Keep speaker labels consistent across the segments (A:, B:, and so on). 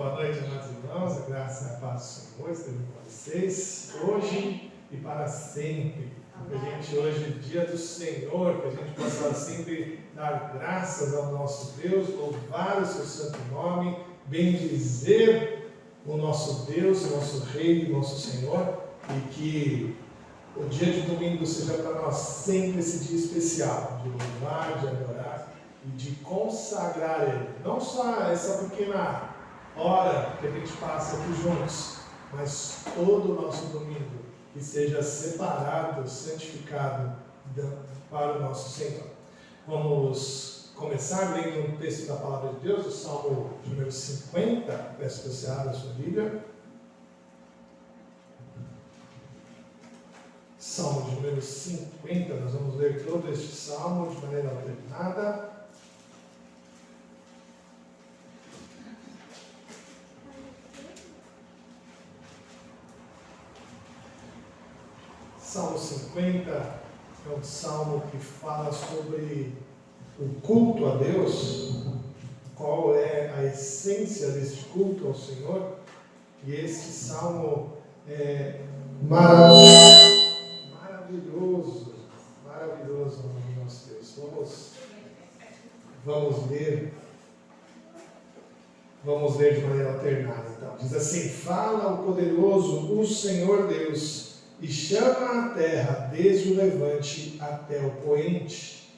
A: Boa noite, amados irmãos. A graça e a paz do Senhor esteja com vocês, hoje e para sempre. Que a gente hoje, dia do Senhor, que a gente possa sempre dar graças ao nosso Deus, louvar o seu santo nome, bendizer o nosso Deus, o nosso Rei, o nosso Senhor, e que o dia de domingo seja para nós sempre esse dia especial, de louvar, de adorar e de consagrar Ele. Não só essa pequena hora que a gente passa aqui juntos, mas todo o nosso domingo que seja separado, santificado para o nosso Senhor. Vamos começar lendo um texto da Palavra de Deus, o Salmo número 50. Peço que você abra a sua Bíblia. Salmo de número 50, nós vamos ler todo este salmo de maneira alternada. Salmo 50 é um salmo que fala sobre o culto a Deus, qual é a essência deste culto ao Senhor, e este salmo é maravilhoso, maravilhoso, meu Deus. Vamos ler de maneira alternada, então. Diz assim: fala o poderoso, o Senhor Deus, e chama a terra desde o levante até o poente.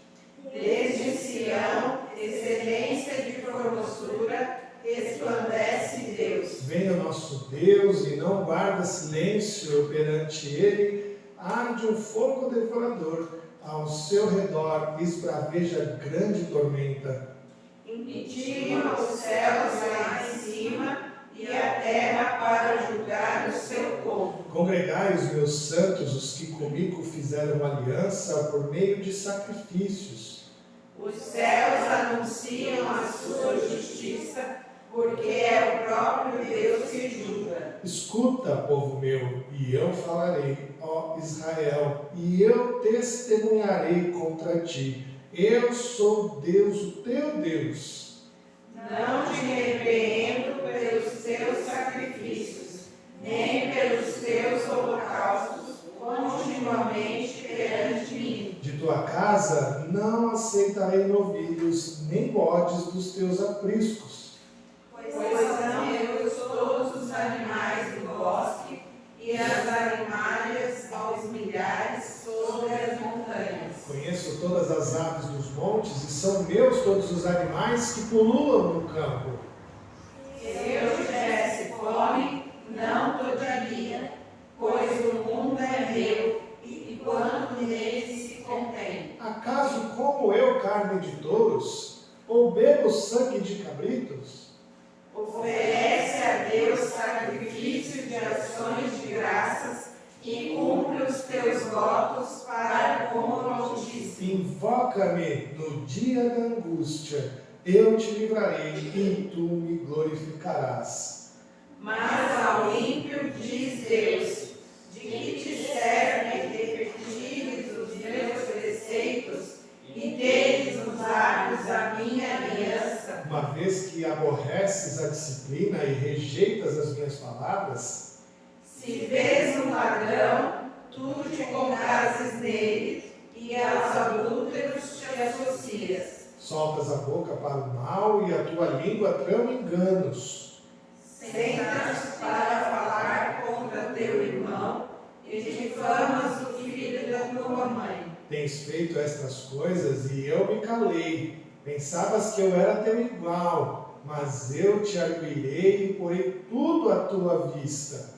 B: Desde Sião, excelência de formosura, resplandece Deus.
A: Venha o nosso Deus e não guarda silêncio perante ele, arde um fogo devorador, ao seu redor esbraveja grande tormenta.
B: Intima os céus lá em cima e a terra para julgar o seu povo.
A: Congregai os meus santos, os que comigo fizeram aliança por meio de sacrifícios.
B: Os céus anunciam a sua justiça, porque é o próprio Deus que julga.
A: Escuta, povo meu, e eu falarei, ó Israel, e eu testemunharei contra ti. Eu sou Deus, o teu Deus.
B: Não te repreendo pelos teus sacrifícios, nem pelos teus holocaustos, continuamente perante mim.
A: De tua casa não aceitarei novilhos, nem bodes dos teus apriscos.
B: Pois são meus todos os animais do bosque, e as animalhas aos milhares sobre as montanhas.
A: Conheço todas as aves dos montes, e são meus todos os animais que pululam no campo.
B: Se eu tivesse fome, não todaria, pois o mundo é meu, e quanto nele se contém.
A: Acaso como eu carne de touros, ou bebo sangue de cabritos?
B: Oferece a Deus sacrifício de ações de graças e cumpre os teus votos para com o Altíssimo.
A: Invoca-me no dia da angústia, eu te livrarei e tu me glorificarás.
B: Mas ao ímpio diz Deus: de que te serve repetires os meus preceitos e teres nos lábios a minha aliança?
A: Uma vez que aborreces a disciplina e rejeitas as minhas palavras,
B: Se vês um ladrão, tu te comprases nele, e aos adúlteros te associas.
A: soltas a boca para o mal e a tua língua trama enganos.
B: Sentas para falar contra teu irmão e difamas o filho da tua mãe.
A: Tens feito estas coisas e eu me calei. Pensavas que eu era teu igual, mas eu te arguirei e porei tudo à tua vista.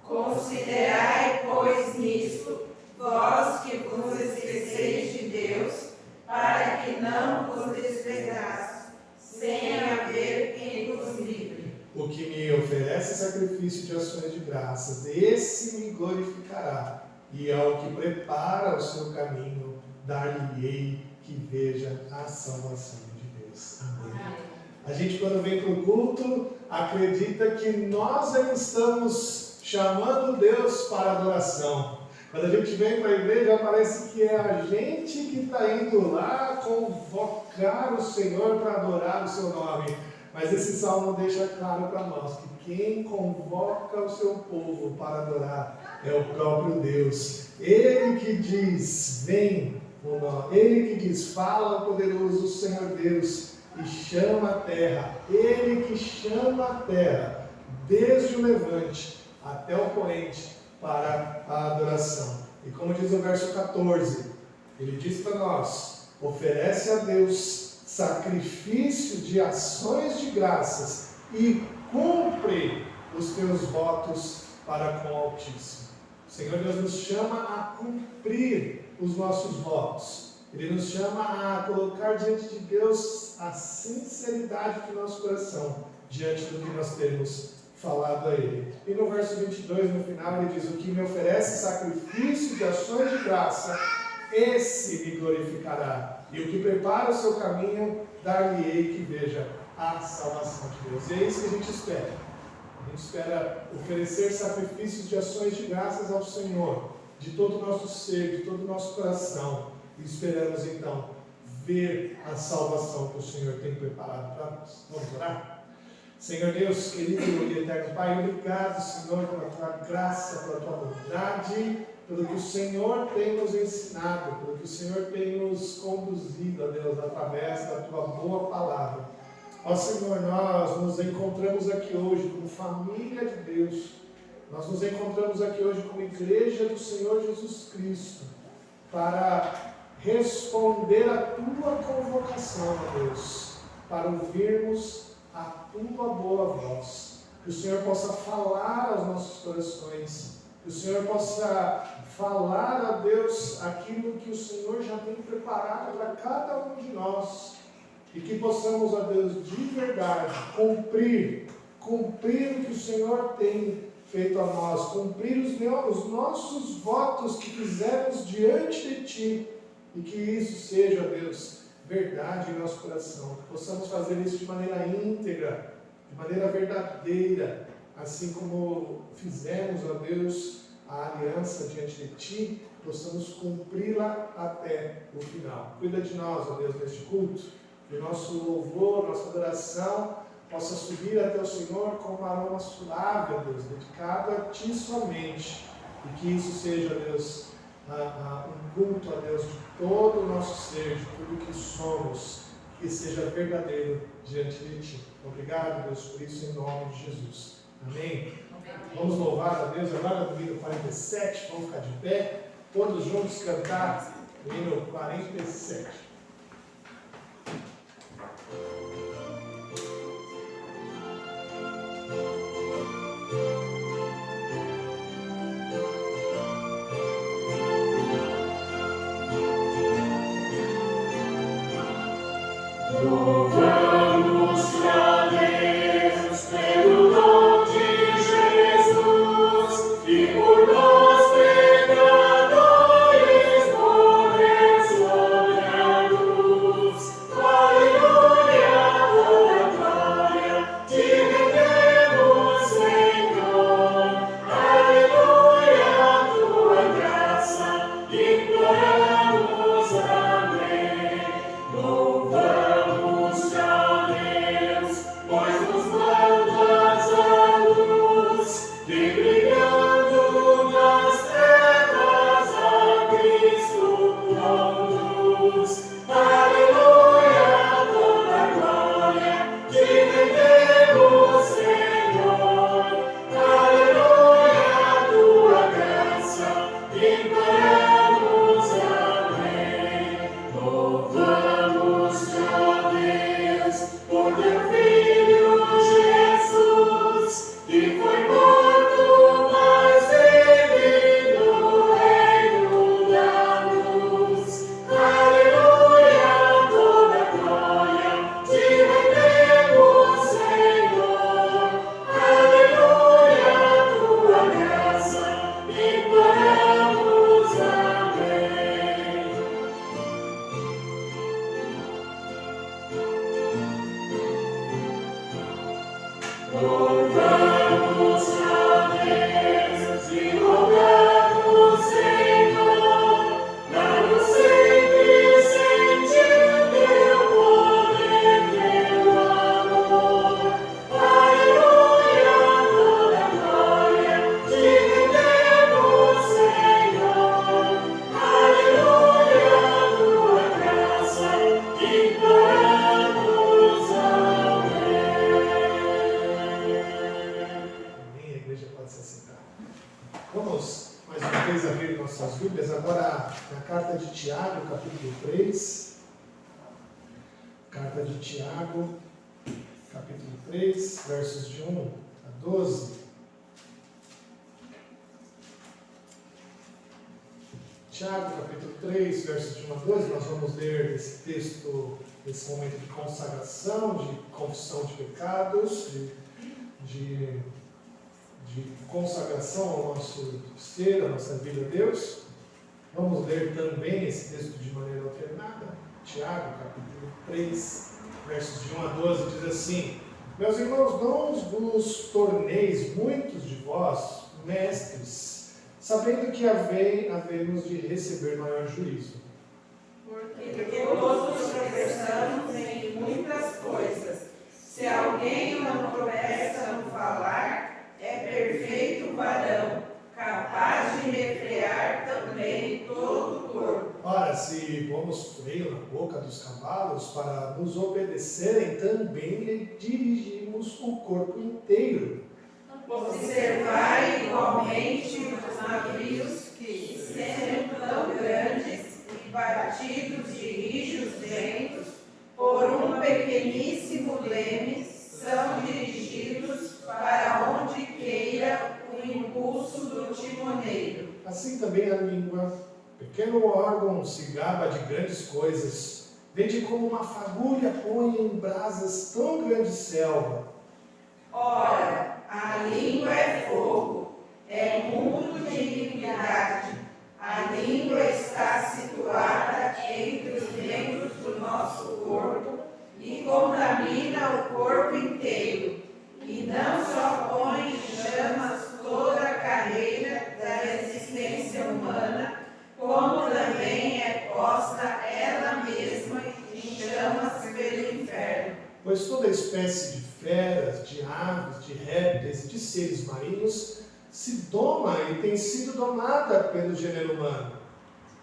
B: Considerai, pois, nisto, vós que vos esqueceis de Deus, para que não vos desprezasse, sem haver quem vos livre.
A: O que me oferece sacrifício de ações de graças, esse me glorificará. E ao que prepara o seu caminho, dar-lhe-ei que veja a salvação de Deus. Amém. A gente, quando vem para o culto, acredita que nós estamos chamando Deus para adoração. Quando a gente vem para a igreja, parece que é a gente que está indo lá convocar o Senhor para adorar o seu nome. Mas esse salmo deixa claro para nós que quem convoca o seu povo para adorar é o próprio Deus. Ele que diz, vem, ele que diz, fala poderoso Senhor Deus, e chama a terra. Ele que chama a terra, desde o levante até o poente, para a adoração. E como diz o verso 14, ele diz para nós, oferece a Deus sacrifício de ações de graças e cumpre os teus votos para com o Altíssimo. O Senhor Deus nos chama a cumprir os nossos votos. Ele nos chama a colocar diante de Deus a sinceridade do nosso coração, diante do que nós temos falado a Ele. E no verso 22, no final, ele diz, o que me oferece sacrifício de ações de graça, esse me glorificará. E o que prepara o seu caminho, dar-lhe-ei que veja a salvação de Deus. E é isso que a gente espera. A gente espera oferecer sacrifícios de ações de graças ao Senhor, de todo o nosso ser, de todo o nosso coração. E esperamos então ver a salvação que o Senhor tem preparado para nós. Vamos orar? Senhor Deus, querido e eterno Pai, obrigado, Senhor, pela tua graça, pela tua bondade, pelo que o Senhor tem nos ensinado, pelo que o Senhor tem nos conduzido, ó Deus, através da tua boa palavra. Ó Senhor, nós nos encontramos aqui hoje como família de Deus, nós nos encontramos aqui hoje como igreja do Senhor Jesus Cristo, para responder à tua convocação, ó Deus, para ouvirmos a tua boa voz, que o Senhor possa falar aos nossos corações, que o Senhor possa falar a Deus aquilo que o Senhor já tem preparado para cada um de nós, e que possamos, a Deus, de verdade, cumprir o que o Senhor tem feito a nós, cumprir os nossos votos que fizemos diante de Ti, e que isso seja, Deus, verdade em nosso coração, que possamos fazer isso de maneira íntegra, de maneira verdadeira, assim como fizemos, ó Deus, a aliança diante de Ti, possamos cumpri-la até o final. Cuida de nós, ó Deus, neste culto, que o nosso louvor, nossa adoração possa subir até o Senhor como um aroma suave, ó Deus, dedicado a Ti somente, e que isso seja, Deus, um culto a Deus de todo o nosso ser, de tudo que somos, que seja verdadeiro diante de Ti. Obrigado, Deus, por isso, em nome de Jesus. Amém? Vamos louvar a Deus agora no hino 47, vamos ficar de pé, todos juntos cantar o hino 47.
C: Louvamos a Deus pelo dom de Jesus, e por nós pecadores morreu sobre a cruz. Aleluia, toda glória te rendemos, Senhor. Aleluia, tua graça imploramos, amém. Louvamos a Deus, pois nos mandas a luz, que brilhando nas trevas a Cristo conduz. Aleluia, toda glória te rendemos, Senhor. Aleluia, tua graça imploramos, amém. Louvamos a Deus por teu Filho Jesus, que foi morto, mas vive no reino da luz. Aleluia, toda glória te rendemos, Senhor. Aleluia, tua graça imploramos, amém. Louvamos a Deus e rogamos, Senhor, dá-nos sempre sentir teu poder, teu amor.
A: Tiago, capítulo 3. Carta de Tiago, capítulo 3, versos de 1 a 12. Tiago, capítulo 3, versos de 1 a 12, nós vamos ler esse texto, esse momento de consagração, de confissão de pecados, de consagração ao nosso ser, à nossa vida a Deus. Vamos ler também esse texto de maneira alternada. Tiago, capítulo 3, versos de 1 a 12, diz assim: Meus irmãos, não vos torneis muitos de vós mestres, sabendo que havemos de receber maior juízo.
B: Porque todos tropeçamos em muitas coisas. Se alguém não tropeça no falar, é perfeito varão, capaz de refrear também todo o corpo.
A: Ora, se pomos freio na boca dos cavalos para nos obedecerem, também lhe dirigimos o corpo inteiro.
B: Observai igualmente os navios que, sendo tão grandes e batidos de rijos ventos, por um pequeníssimo leme, são dirigidos para onde queira o impulso do timoneiro.
A: Assim também a língua, pequeno órgão, se gaba de grandes coisas, vede como uma fagulha põe em brasas tão grande selva.
B: Ora, a língua é fogo, é mundo de iniquidade. A língua está situada entre os membros do nosso corpo e contamina o corpo inteiro. E não só põe em chamas toda a carreira da existência humana, como também é posta ela mesma em chamas pelo inferno.
A: Pois toda espécie de feras, de aves, de répteis e de seres marinhos se doma e tem sido domada pelo gênero humano.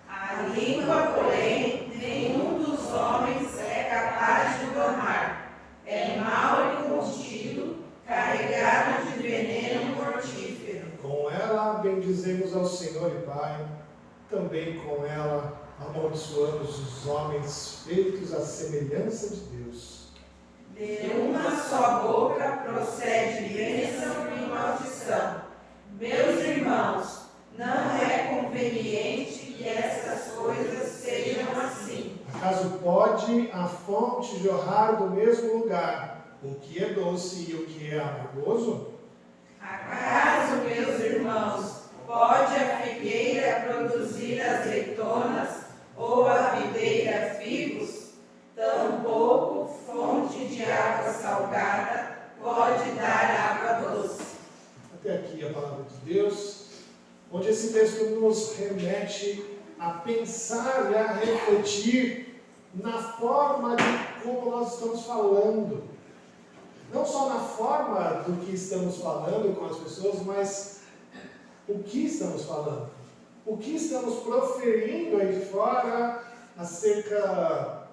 B: A língua, porém, nenhum dos homens é capaz de domar. É mau e contido, carregado de veneno mortífero.
A: Com ela bendizemos ao Senhor e Pai, também com ela amaldiçoamos os homens feitos à semelhança de Deus.
B: De uma só boca procede bênção e maldição. Meus irmãos, não é conveniente que essas coisas sejam assim.
A: Acaso pode a fonte jorrar do mesmo lugar o que é doce e o que é amargoso?
B: Acaso, meus irmãos, pode a figueira produzir azeitonas ou a videira figos? Tampouco fonte de água salgada pode dar água doce.
A: Até aqui a palavra de Deus, onde esse texto nos remete a pensar e a refletir na forma de como nós estamos falando. Não só na forma do que estamos falando com as pessoas, mas o que estamos falando. O que estamos proferindo aí fora acerca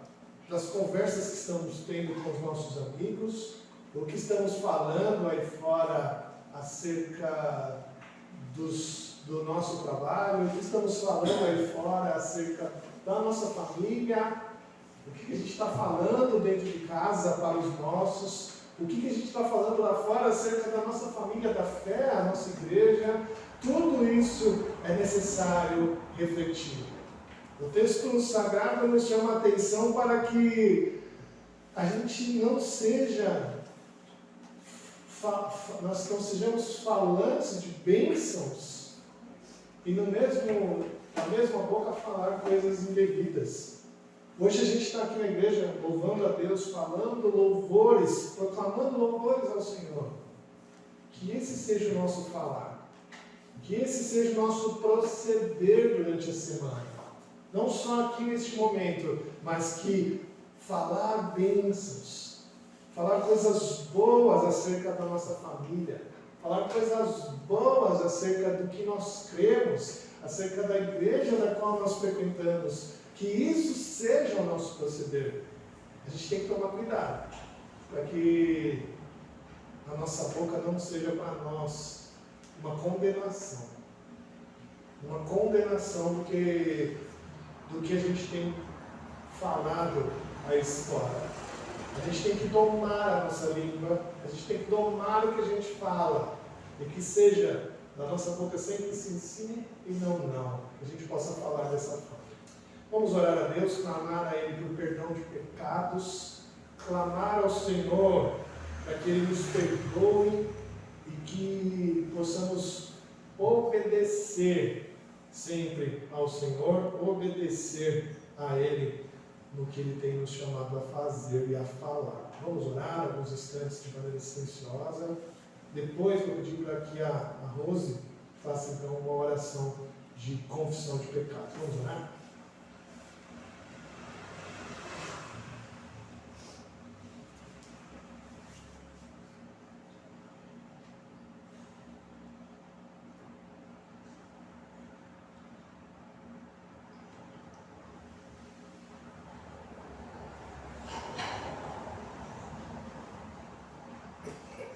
A: das conversas que estamos tendo com os nossos amigos, o que estamos falando aí fora acerca do nosso trabalho, o que estamos falando aí fora acerca da nossa família, o que a gente está falando dentro de casa para os nossos, o que a gente está falando lá fora acerca da nossa família, da fé, a nossa igreja. Tudo isso é necessário refletir. O texto sagrado nos chama a atenção para que a gente não seja, nós não sejamos falantes de bênçãos e na mesma boca falar coisas indevidas. Hoje a gente está aqui na igreja louvando a Deus, falando louvores, proclamando louvores ao Senhor. Que esse seja o nosso falar, que esse seja o nosso proceder durante a semana. Não só aqui neste momento, mas que falar bênçãos, falar coisas boas acerca da nossa família, falar coisas boas acerca do que nós cremos, acerca da igreja da qual nós frequentamos, que isso seja o nosso proceder. A gente tem que tomar cuidado, para que a nossa boca não seja para nós uma condenação do do que a gente tem falado a escola. A gente tem que domar a nossa língua, a gente tem que domar o que a gente fala, e que seja da nossa boca sempre sim e não, que a gente possa falar dessa forma. Vamos orar a Deus, clamar a Ele por perdão de pecados, clamar ao Senhor para que Ele nos perdoe e que possamos obedecer sempre ao Senhor, obedecer a Ele no que Ele tem nos chamado a fazer e a falar. Vamos orar alguns instantes de maneira silenciosa. Depois eu vou pedir para que a Rose faça então uma oração de confissão de pecado. Vamos orar?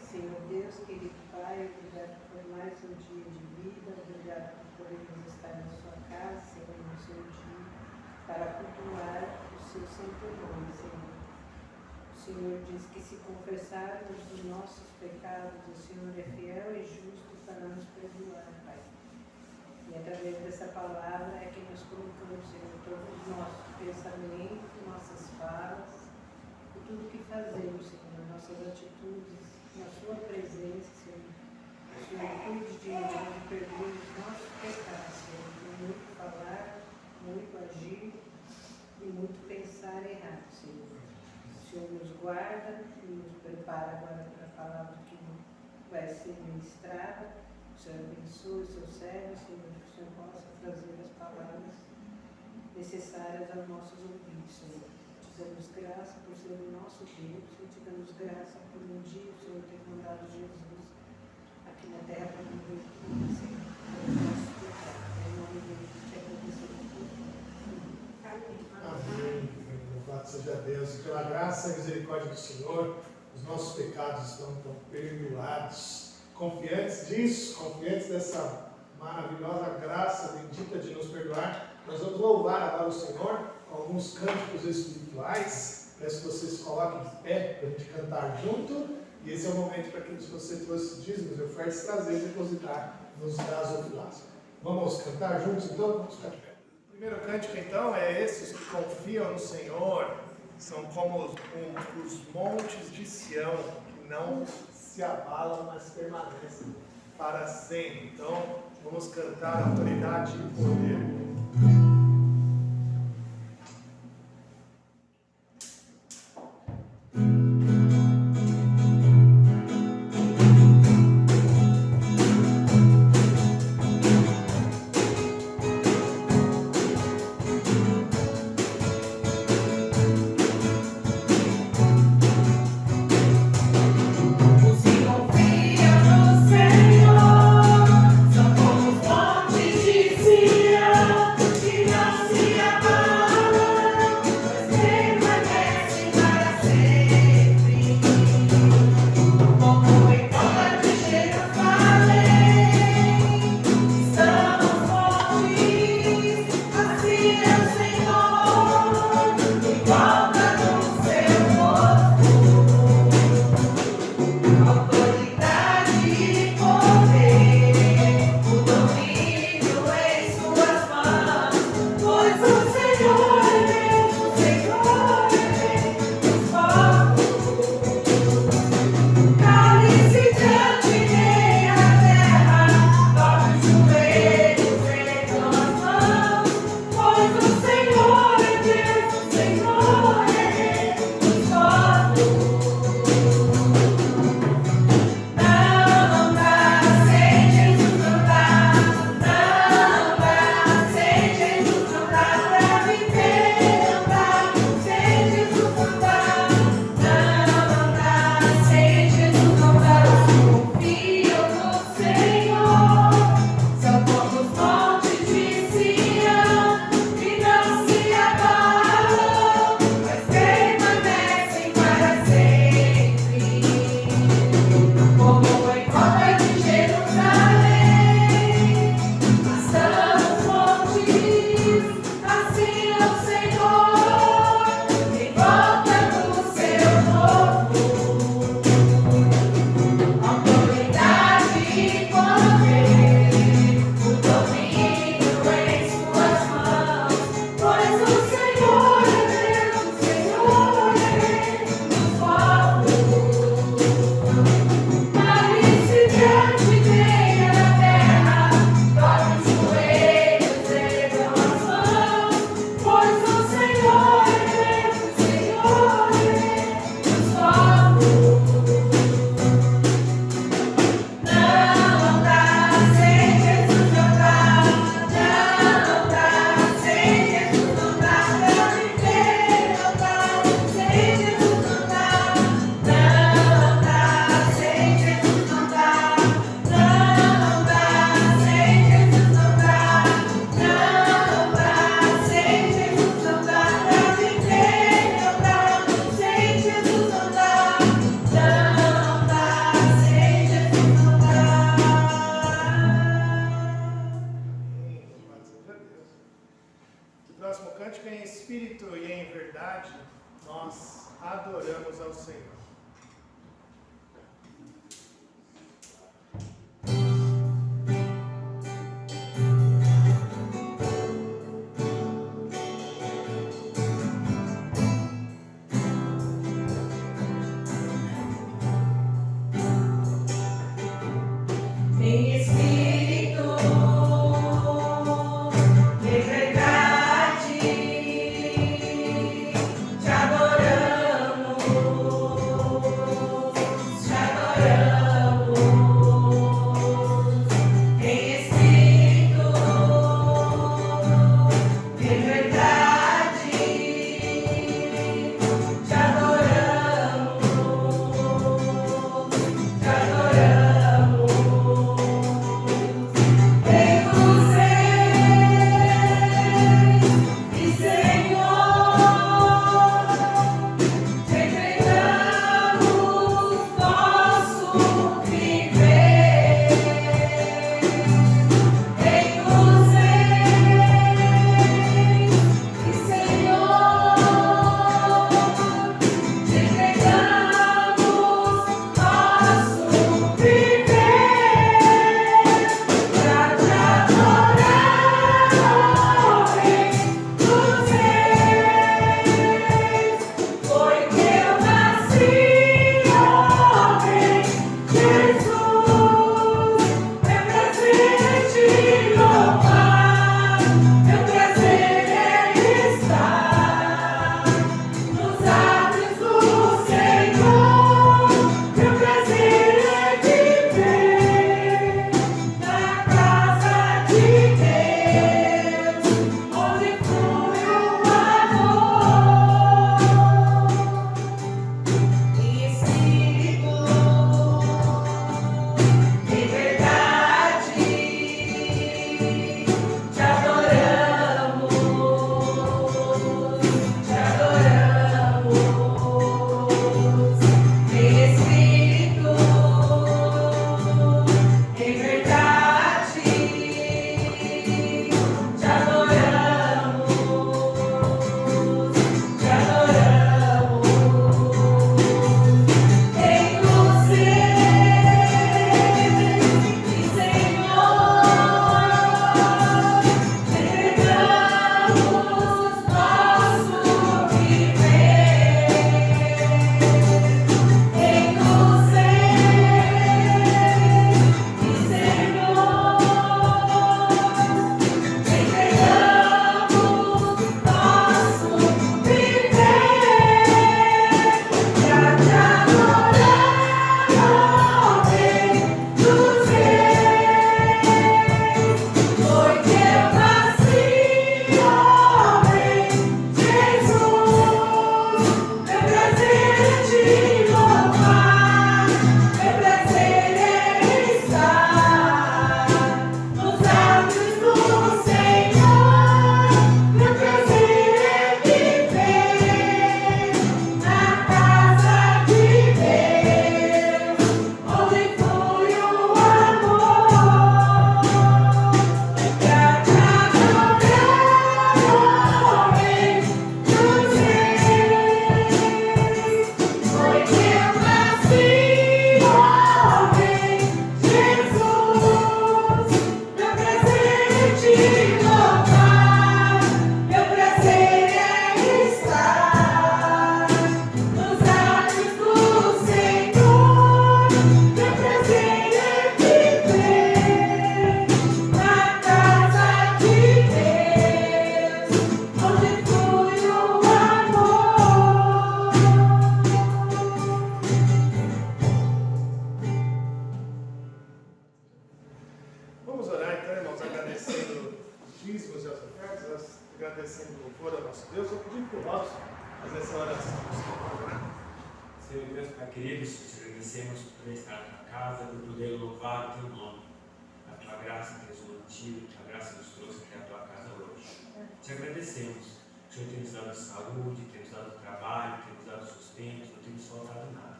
B: Senhor Deus, querido Pai, obrigado por mais um dia de vida, obrigado por podermos estar na sua casa, Senhor, no seu dia, para cultuar o seu santo nome, Senhor. O Senhor diz que se confessarmos os nossos pecados, o Senhor é fiel e justo para nos perdoar, Pai. E através dessa palavra é que nós colocamos, Senhor, todos os nossos pensamentos, nossas falas e tudo que fazemos, Senhor, nossas atitudes, na sua presença, Senhor. O Senhor cuide de nós e perdoe os nossos pecados, Senhor, por muito falar, muito agir e muito pensar errado, Senhor. O Senhor nos guarda e nos prepara agora para a palavra que vai ser ministrada. O Senhor abençoe o seu servo, Senhor, que o Senhor possa trazer as palavras necessárias aos nossos ouvidos, Senhor. Te damos graça por ser o nosso Deus e te damos graça por um dia o Senhor ter mandado Jesus aqui na terra para morrer por nós, Senhor, pelos nossos pecados. Em nome dele, te agradecemos por tudo. Amém.
A: Amém. Louvado seja Deus. E pela graça e misericórdia do Senhor, os nossos pecados estão então perdoados. Confiantes disso, confiantes dessa maravilhosa graça bendita de nos perdoar, nós vamos louvar agora o Senhor com alguns cânticos espirituais. Peço que vocês coloquem de pé para a gente cantar junto. E esse é o momento para que você trouxe dízimos e ofertas trazer e depositar nos gasofilários. Vamos cantar juntos então? Vamos ficar de pé. O primeiro cântico então é esses que confiam no Senhor. São como os montes de Sião, que não se abalam, mas permanecem para sempre. Então, vamos cantar autoridade e poder.
C: São como os montes de Sião.
A: espírito e em verdade, nós adoramos ao Senhor.
B: Em espírito, em verdade, te adoramos, te adoramos. Em espírito, em verdade, te adoramos, te adoramos.
A: agradecendo o louvor ao nosso Deus. Eu pedi para o Robson fazer essa oração.
D: Senhor Deus, Pai queridos, te agradecemos por poder estar na tua casa, por poder louvar o teu nome. A tua graça tem nos mantido, a tua graça nos trouxe até a tua casa hoje. Te agradecemos. O Senhor tem nos dado saúde, tem nos dado trabalho, tem nos dado sustento, não tem nos faltado nada.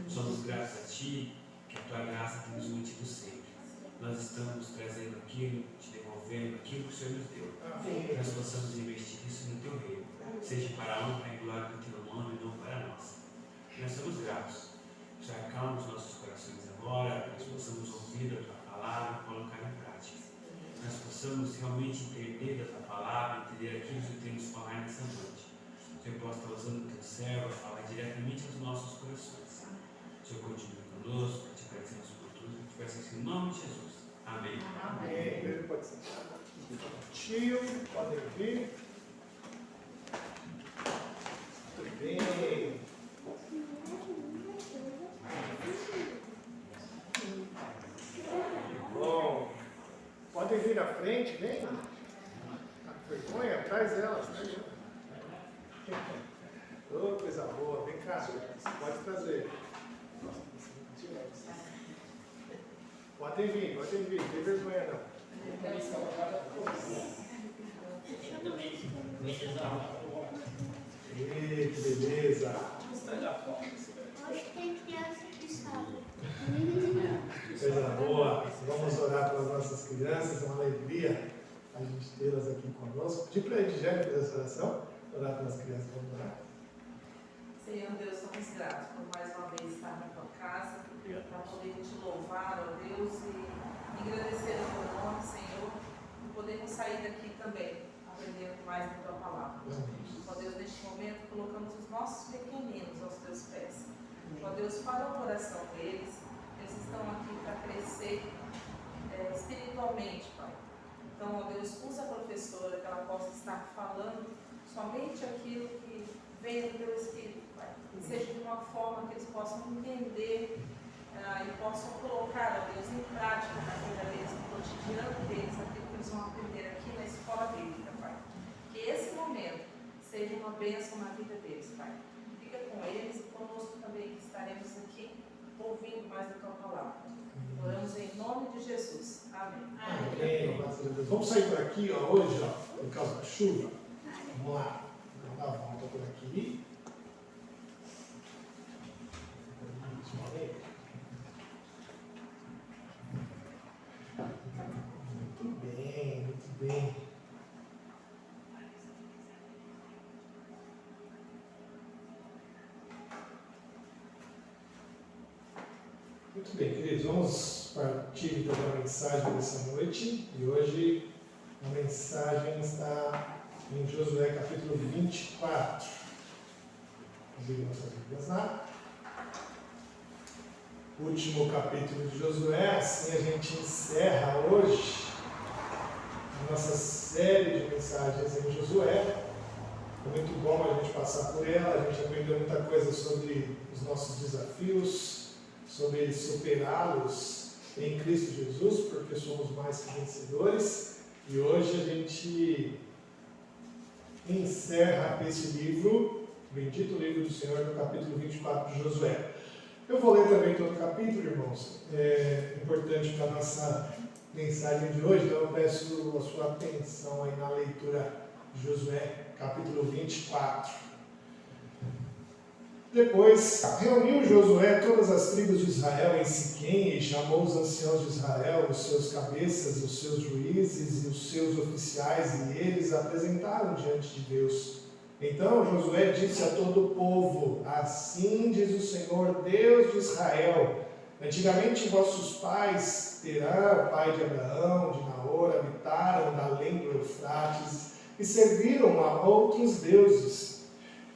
D: Somos gratos a Ti, que a tua graça tem nos mantido sempre. nós estamos trazendo aquilo, te devolvendo aquilo que o Senhor nos deu.
A: Amém.
D: Nós possamos investir isso no teu reino, seja para a honra e glória do teu nome e não para nós. Nós somos gratos. Já acalma os nossos corações agora, nós possamos ouvir a tua palavra e colocar em prática. Nós possamos realmente entender da tua palavra, entender aquilo que temos que falar nessa noite. O Senhor possa estar usando o teu servo a falar diretamente aos nossos corações. O Senhor continue conosco, te agradecemos por tudo, que te peço assim, em nome de Jesus. Amém.
A: Amém. Ele pode sentar. Tio, podem vir. Muito bem. Bom. Podem vir à frente, vem. Vergonha, traz elas, né? Ô, coisa boa, vem cá, pode trazer. Podem vir, não tem vergonha não. Ei, que beleza!
C: Hoje tem criança que sabe.
A: Coisa boa! Vamos orar pelas nossas crianças, é uma alegria a gente tê-las aqui conosco. Pedir para a Edgénia fazer essa oração, orar pelas crianças, vamos orar.
B: Senhor Deus, somos gratos por mais uma vez estar na tua casa, para poder te louvar, ó Deus, e agradecer o teu nome, Senhor, e podermos sair daqui também, aprendendo mais da tua palavra. Ó Deus, neste momento, colocamos os nossos pequeninos aos teus pés. Ó Deus, fala o coração deles, eles estão aqui para crescer espiritualmente, Pai. Então, ó Deus, usa a professora, que ela possa estar falando somente aquilo que vem do teu Espírito, Pai. Que seja de uma forma que eles possam entender e possam colocar, ó Deus, em prática na vida deles, no cotidiano deles, aquilo que eles vão aprender aqui na escola bíblica, Pai. Que esse momento seja uma bênção na vida deles, Pai. Fica com eles e conosco também, que estaremos aqui ouvindo mais da tua palavra. Oramos em nome de Jesus. Amém.
A: Amém. Vamos sair por aqui hoje, por causa da chuva. Vamos lá. Vamos dar a volta por aqui. Muito bem, muito bem. Muito bem, queridos, vamos partir então da mensagem dessa noite. E hoje a mensagem está em Josué capítulo 24. Vamos nossas Bíblias lá. Último capítulo de Josué, assim a gente encerra hoje a nossa série de mensagens em Josué. É muito bom a gente passar por ela, a gente aprendeu muita coisa sobre os nossos desafios, sobre superá-los em Cristo Jesus, porque somos mais que vencedores. E hoje a gente encerra esse livro, bendito livro do Senhor, no capítulo 24 de Josué. Eu vou ler também todo o capítulo, irmãos. É importante para a nossa mensagem de hoje, então eu peço a sua atenção aí na leitura de Josué, capítulo 24. Depois reuniu Josué todas as tribos de Israel em Siquém e chamou os anciãos de Israel, os seus cabeças, os seus juízes e os seus oficiais, e eles apresentaram diante de Deus. Então Josué disse a todo o povo: assim diz o Senhor, Deus de Israel: antigamente vossos pais, Terã, pai de Abraão, de Naor, habitaram da além do Eufrates e serviram a outros deuses.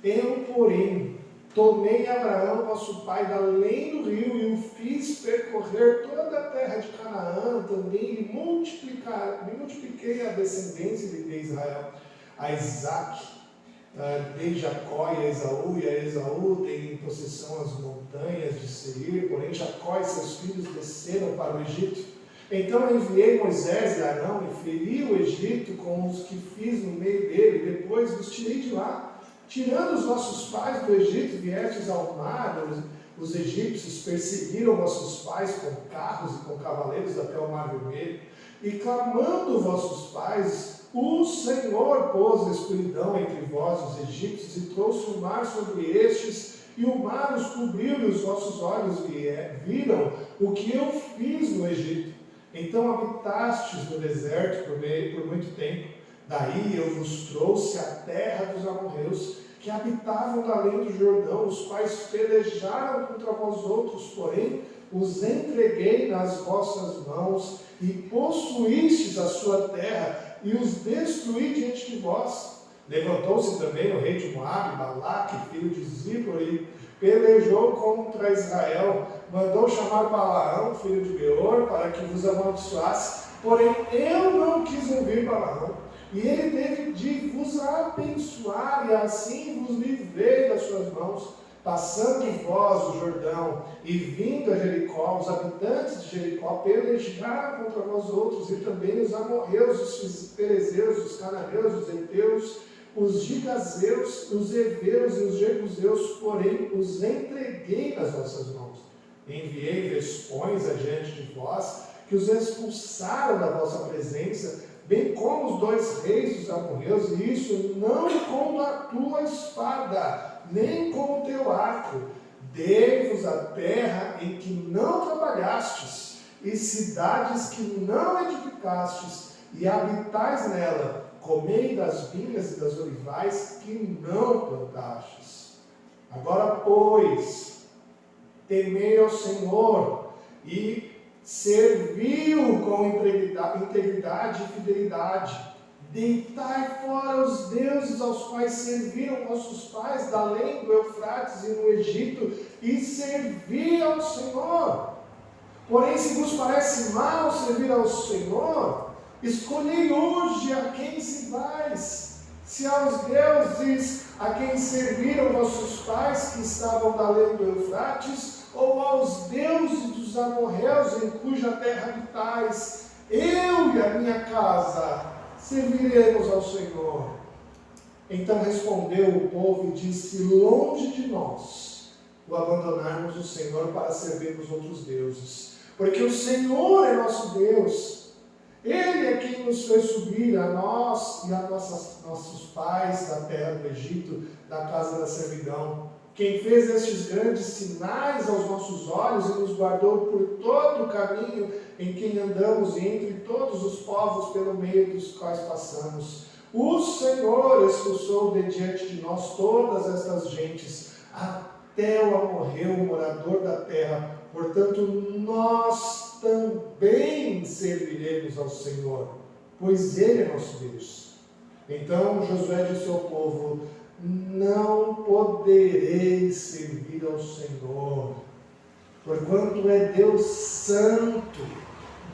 A: Eu, porém, tomei Abraão, vosso pai, da além do rio e o fiz percorrer toda a terra de Canaã, também lhe multipliquei a descendência de Israel, a Isaque, dei Jacó e a Esaú dei em possessão as montanhas de Seir, porém Jacó e seus filhos desceram para o Egito. Então enviei Moisés e Arão e feri o Egito com os que fiz no meio dele, e depois os tirei de lá. Tirando os vossos pais do Egito, viestes ao mar, os egípcios perseguiram vossos pais com carros e com cavaleiros até o mar vermelho, e clamando vossos pais, o Senhor pôs escuridão entre vós, os egípcios, e trouxe o mar sobre estes, e o mar os cobriu, e os vossos olhos viram o que eu fiz no Egito. Então habitastes no deserto por muito tempo. Daí eu vos trouxe a terra dos amorreus, que habitavam da além do Jordão, os quais pelejaram contra vós outros, porém os entreguei nas vossas mãos, e possuístes a sua terra, e os destruí diante de vós. Levantou-se também o rei de Moabe, Balaque, filho de Zippor, e pelejou contra Israel. Mandou chamar Balaão, filho de Beor, para que vos amaldiçoasse. Porém eu não quis ouvir Balaão, e ele teve de vos abençoar, e assim vos livrei das suas mãos. Passando vós o Jordão e vindo a Jericó, os habitantes de Jericó pelejaram contra vós outros, e também os amorreus, os perezeus, os cananeus, os heteus, os gigazeus, os heveus e os jebuseus, porém os entreguei nas vossas mãos. Enviei vespões adiante de vós, que os expulsaram da vossa presença, bem como os 2 reis dos amorreus, e isso não com a tua espada, nem com o teu arco. Dei-vos a terra em que não trabalhastes, e cidades que não edificastes, e habitais nela. Comei das vinhas e das olivais que não plantastes. Agora, pois, temei ao Senhor, e servi-o com integridade e fidelidade. Deitai fora os deuses aos quais serviram vossos pais, da além do Eufrates e no Egito, e servi ao Senhor. Porém, se vos parece mal servir ao Senhor, escolhei hoje a quem se vais, se aos deuses a quem serviram vossos pais, que estavam da além do Eufrates, ou aos deuses dos amorreus, em cuja terra habitais. Eu e a minha casa serviremos ao Senhor. Então respondeu o povo e disse: longe de nós o abandonarmos o Senhor para servirmos outros deuses, porque o Senhor é nosso Deus. Ele é quem nos fez subir, a nós e a nossos pais, da terra do Egito, da casa da servidão. Quem fez estes grandes sinais aos nossos olhos e nos guardou por todo o caminho em que andamos e entre todos os povos pelo meio dos quais passamos. O Senhor expulsou de diante de nós todas estas gentes, até o amorreu, o morador da terra. Portanto, nós também serviremos ao Senhor, pois Ele é nosso Deus. Então Josué disse ao povo: não podereis servir ao Senhor, porquanto é Deus santo,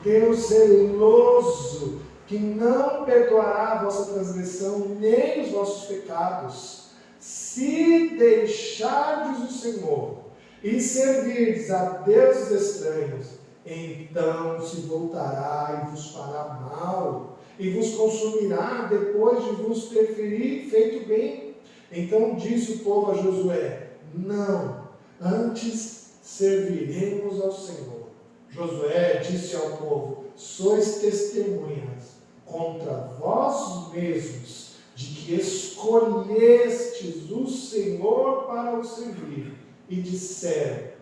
A: Deus zeloso, que não perdoará a vossa transgressão nem os vossos pecados. Se deixardes o Senhor e servirdes a deuses estranhos, então se voltará e vos fará mal, e vos consumirá depois de vos ter feito bem. Então disse o povo a Josué: não, antes serviremos ao Senhor. Josué disse ao povo: sois testemunhas contra vós mesmos de que escolhestes o Senhor para o servir, e disseram: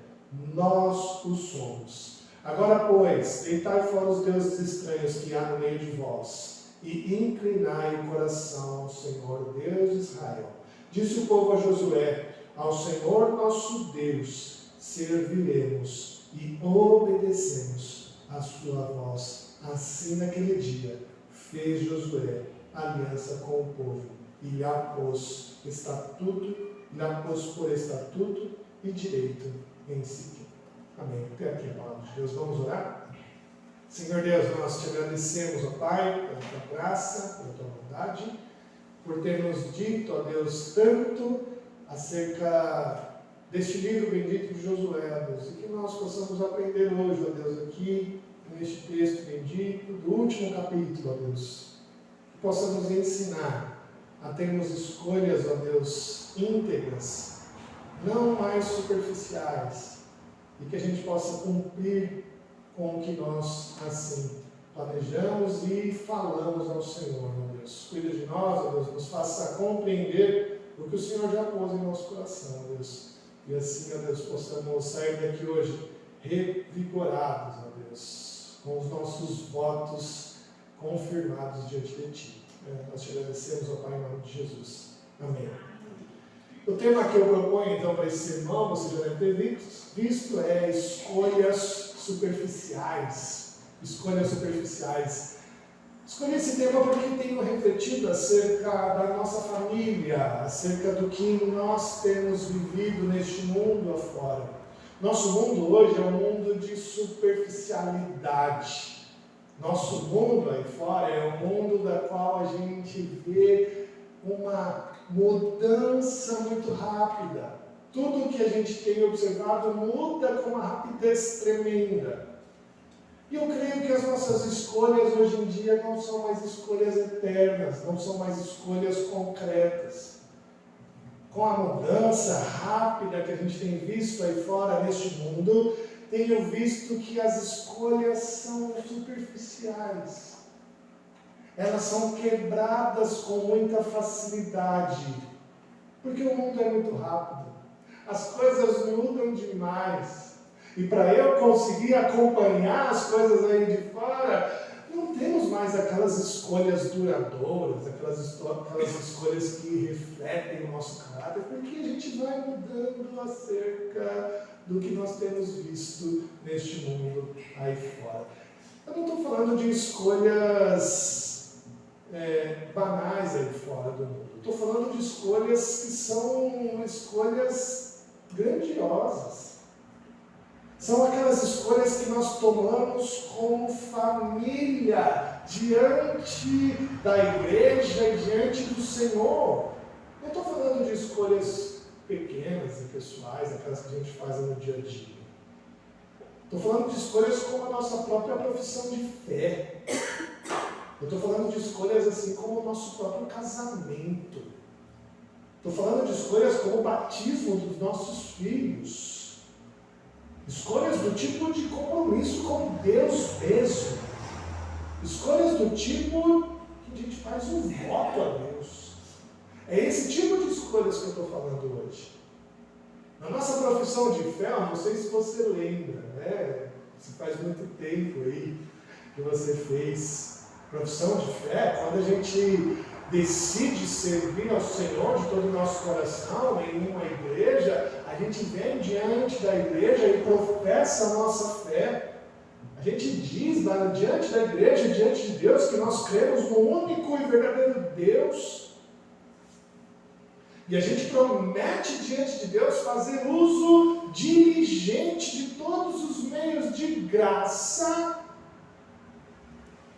A: nós o somos. Agora, pois, deitai fora os deuses estranhos que há no meio de vós, e inclinai o coração ao Senhor, Deus de Israel. Disse o povo a Josué: ao Senhor nosso Deus serviremos e obedecemos a sua voz. Assim, naquele dia, fez Josué aliança com o povo e lhe pôs por estatuto e direito em Siquém. Amém. Até aqui a palavra de Deus. Vamos orar? Senhor Deus, nós te agradecemos, ó Pai, pela tua graça, pela tua bondade, por ter nos dito, ó Deus, tanto acerca deste livro bendito de Josué, ó Deus, e que nós possamos aprender hoje, ó Deus, aqui neste texto bendito, do último capítulo, ó Deus, que possamos ensinar a termos escolhas, ó Deus, íntegras, não mais superficiais, e que a gente possa cumprir com o que nós, assim, planejamos e falamos ao Senhor, ó Deus. Cuida de nós, ó Deus, nos faça compreender o que o Senhor já pôs em nosso coração, ó Deus. E assim, ó Deus, possamos sair daqui hoje revigorados, ó Deus, com os nossos votos confirmados diante de Ti. Nós te agradecemos, ó Pai, em nome de Jesus. Amém. O tema que eu proponho, então, para esse sermão, você já deve ter visto, é escolhas superficiais. Escolhas superficiais. Escolhi esse tema porque tenho refletido acerca da nossa família, acerca do que nós temos vivido neste mundo afora. Nosso mundo hoje é um mundo de superficialidade. Nosso mundo aí fora é um mundo da qual a gente vê uma mudança muito rápida. Tudo que a gente tem observado muda com uma rapidez tremenda. E eu creio que as nossas escolhas hoje em dia não são mais escolhas eternas, não são mais escolhas concretas. Com a mudança rápida que a gente tem visto aí fora neste mundo, tenho visto que as escolhas são superficiais. Elas são quebradas com muita facilidade, porque o mundo é muito rápido. As coisas mudam demais. E para eu conseguir acompanhar as coisas aí de fora, não temos mais aquelas escolhas duradouras, aquelas escolhas que refletem o nosso caráter, porque a gente vai mudando acerca do que nós temos visto neste mundo aí fora. Eu não estou falando de escolhas banais aí fora do mundo. Estou falando de escolhas que são escolhas grandiosas. São aquelas escolhas que nós tomamos como família diante da igreja e diante do Senhor. Não estou falando de escolhas pequenas e pessoais, aquelas que a gente faz no dia a dia. Estou falando de escolhas como a nossa própria profissão de fé. Eu estou falando de escolhas assim como o nosso próprio casamento. Estou falando de escolhas como o batismo dos nossos filhos. Escolhas do tipo de compromisso com Deus mesmo. Escolhas do tipo que a gente faz um voto a Deus. É esse tipo de escolhas que eu estou falando hoje. Na nossa profissão de fé, não sei se você lembra, né? Se faz muito tempo aí que você fez profissão de fé, quando a gente decide servir ao Senhor de todo o nosso coração em uma igreja, a gente vem diante da igreja e professa a nossa fé. A gente diz lá diante da igreja, diante de Deus, que nós cremos no único e verdadeiro Deus. E a gente promete diante de Deus fazer uso diligente de todos os meios de graça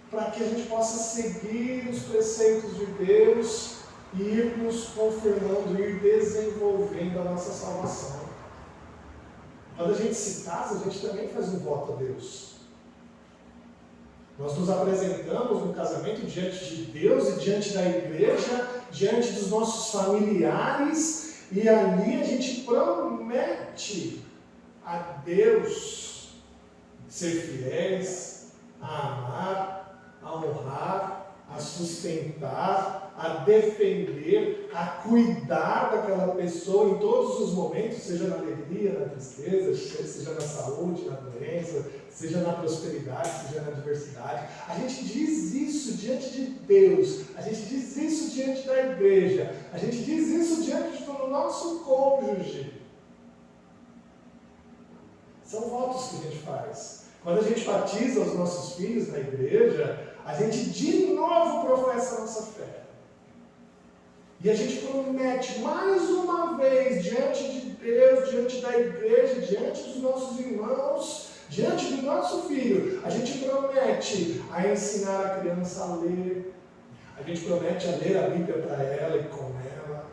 A: para que a gente possa seguir os preceitos de Deus e ir nos confirmando, ir desenvolvendo a nossa salvação. Quando a gente se casa, a gente também faz um voto a Deus. Nós nos apresentamos no casamento diante de Deus e diante da igreja, diante dos nossos familiares, e ali a gente promete a Deus ser fiéis, a amar, a honrar, a sustentar, a defender, a cuidar daquela pessoa em todos os momentos, seja na alegria, na tristeza, seja na saúde, na doença, seja na prosperidade, seja na adversidade. A gente diz isso diante de Deus, a gente diz isso diante da igreja, a gente diz isso diante do nosso cônjuge. São votos que a gente faz. Quando a gente batiza os nossos filhos na igreja, a gente de novo professa a nossa fé. E a gente promete mais uma vez diante de Deus, diante da igreja, diante dos nossos irmãos, diante do nosso filho, a gente promete a ensinar a criança a ler, a gente promete a ler a Bíblia para ela e com ela,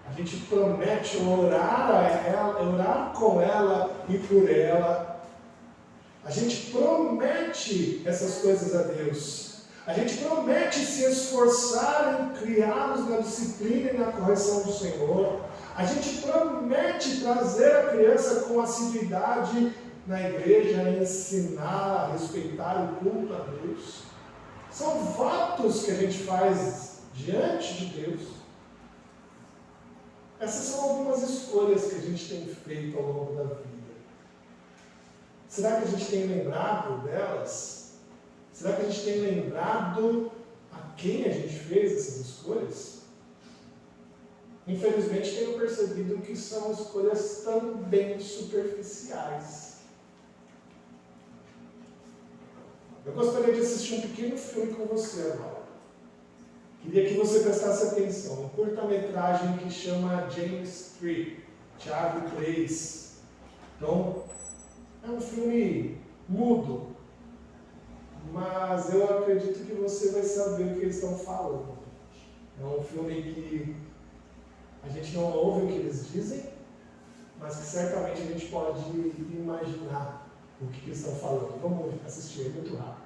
A: a gente promete orar com ela e por ela, a gente promete essas coisas a Deus. A gente promete se esforçar em criá-los na disciplina e na correção do Senhor. A gente promete trazer a criança com assiduidade na igreja, ensinar a respeitar o culto a Deus. São votos que a gente faz diante de Deus. Essas são algumas escolhas que a gente tem feito ao longo da vida. Será que a gente tem lembrado delas? Será que a gente tem lembrado a quem a gente fez essas escolhas? Infelizmente, tenho percebido que são escolhas também superficiais. Eu gostaria de assistir um pequeno filme com você agora. Queria que você prestasse atenção. Um curta-metragem que chama James 3, Tiago 3. Então, é um filme mudo, mas eu acredito que você vai saber o que eles estão falando. É um filme que a gente não ouve o que eles dizem, mas que certamente a gente pode imaginar o que eles estão falando. Vamos assistir, é muito rápido.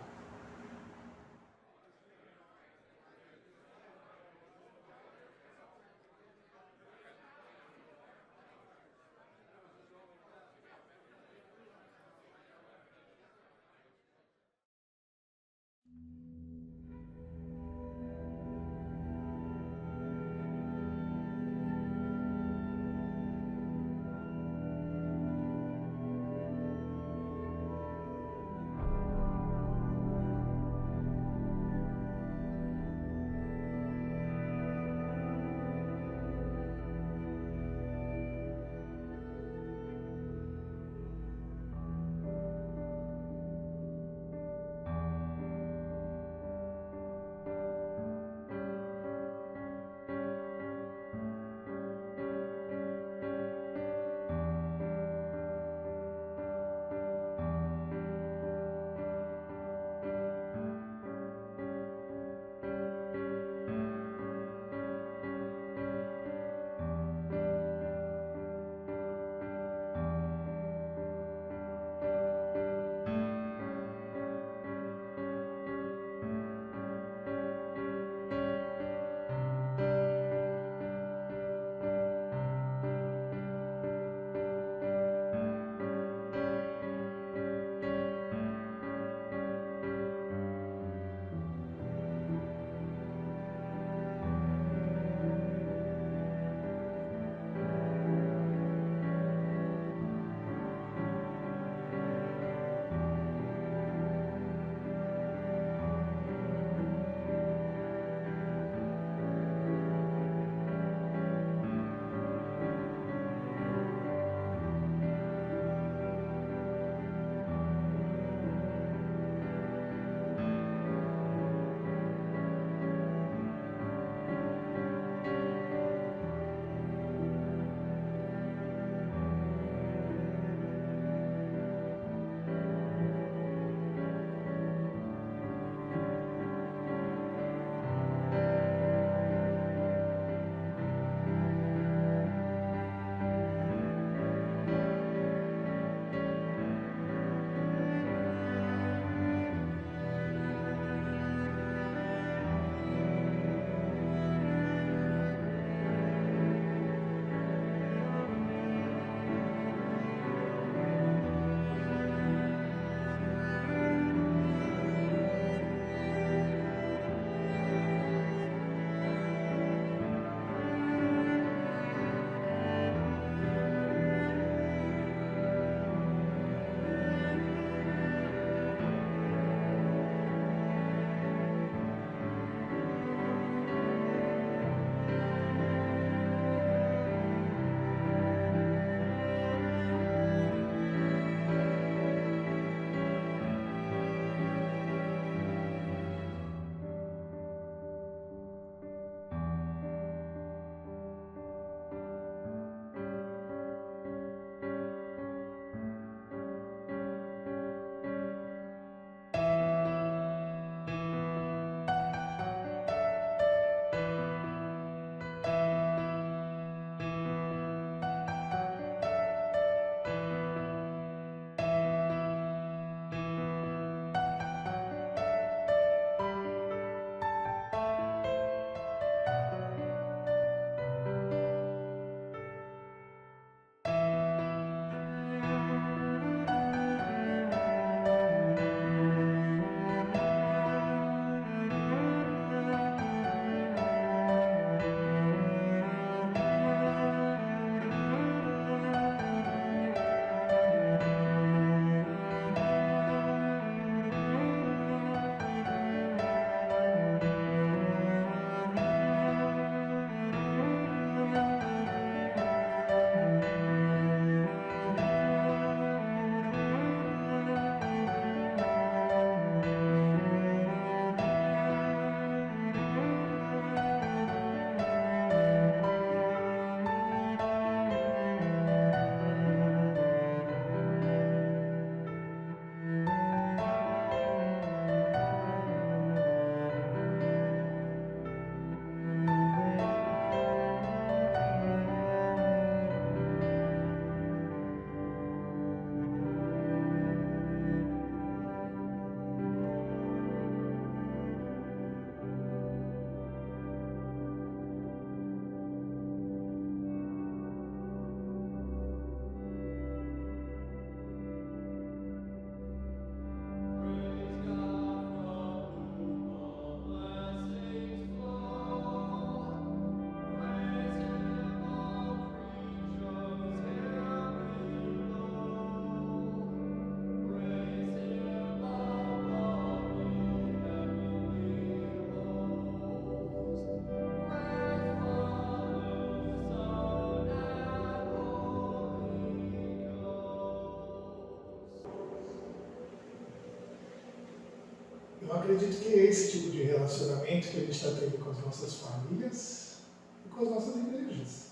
A: Eu acredito que é esse tipo de relacionamento que a gente está tendo com as nossas famílias e com as nossas igrejas.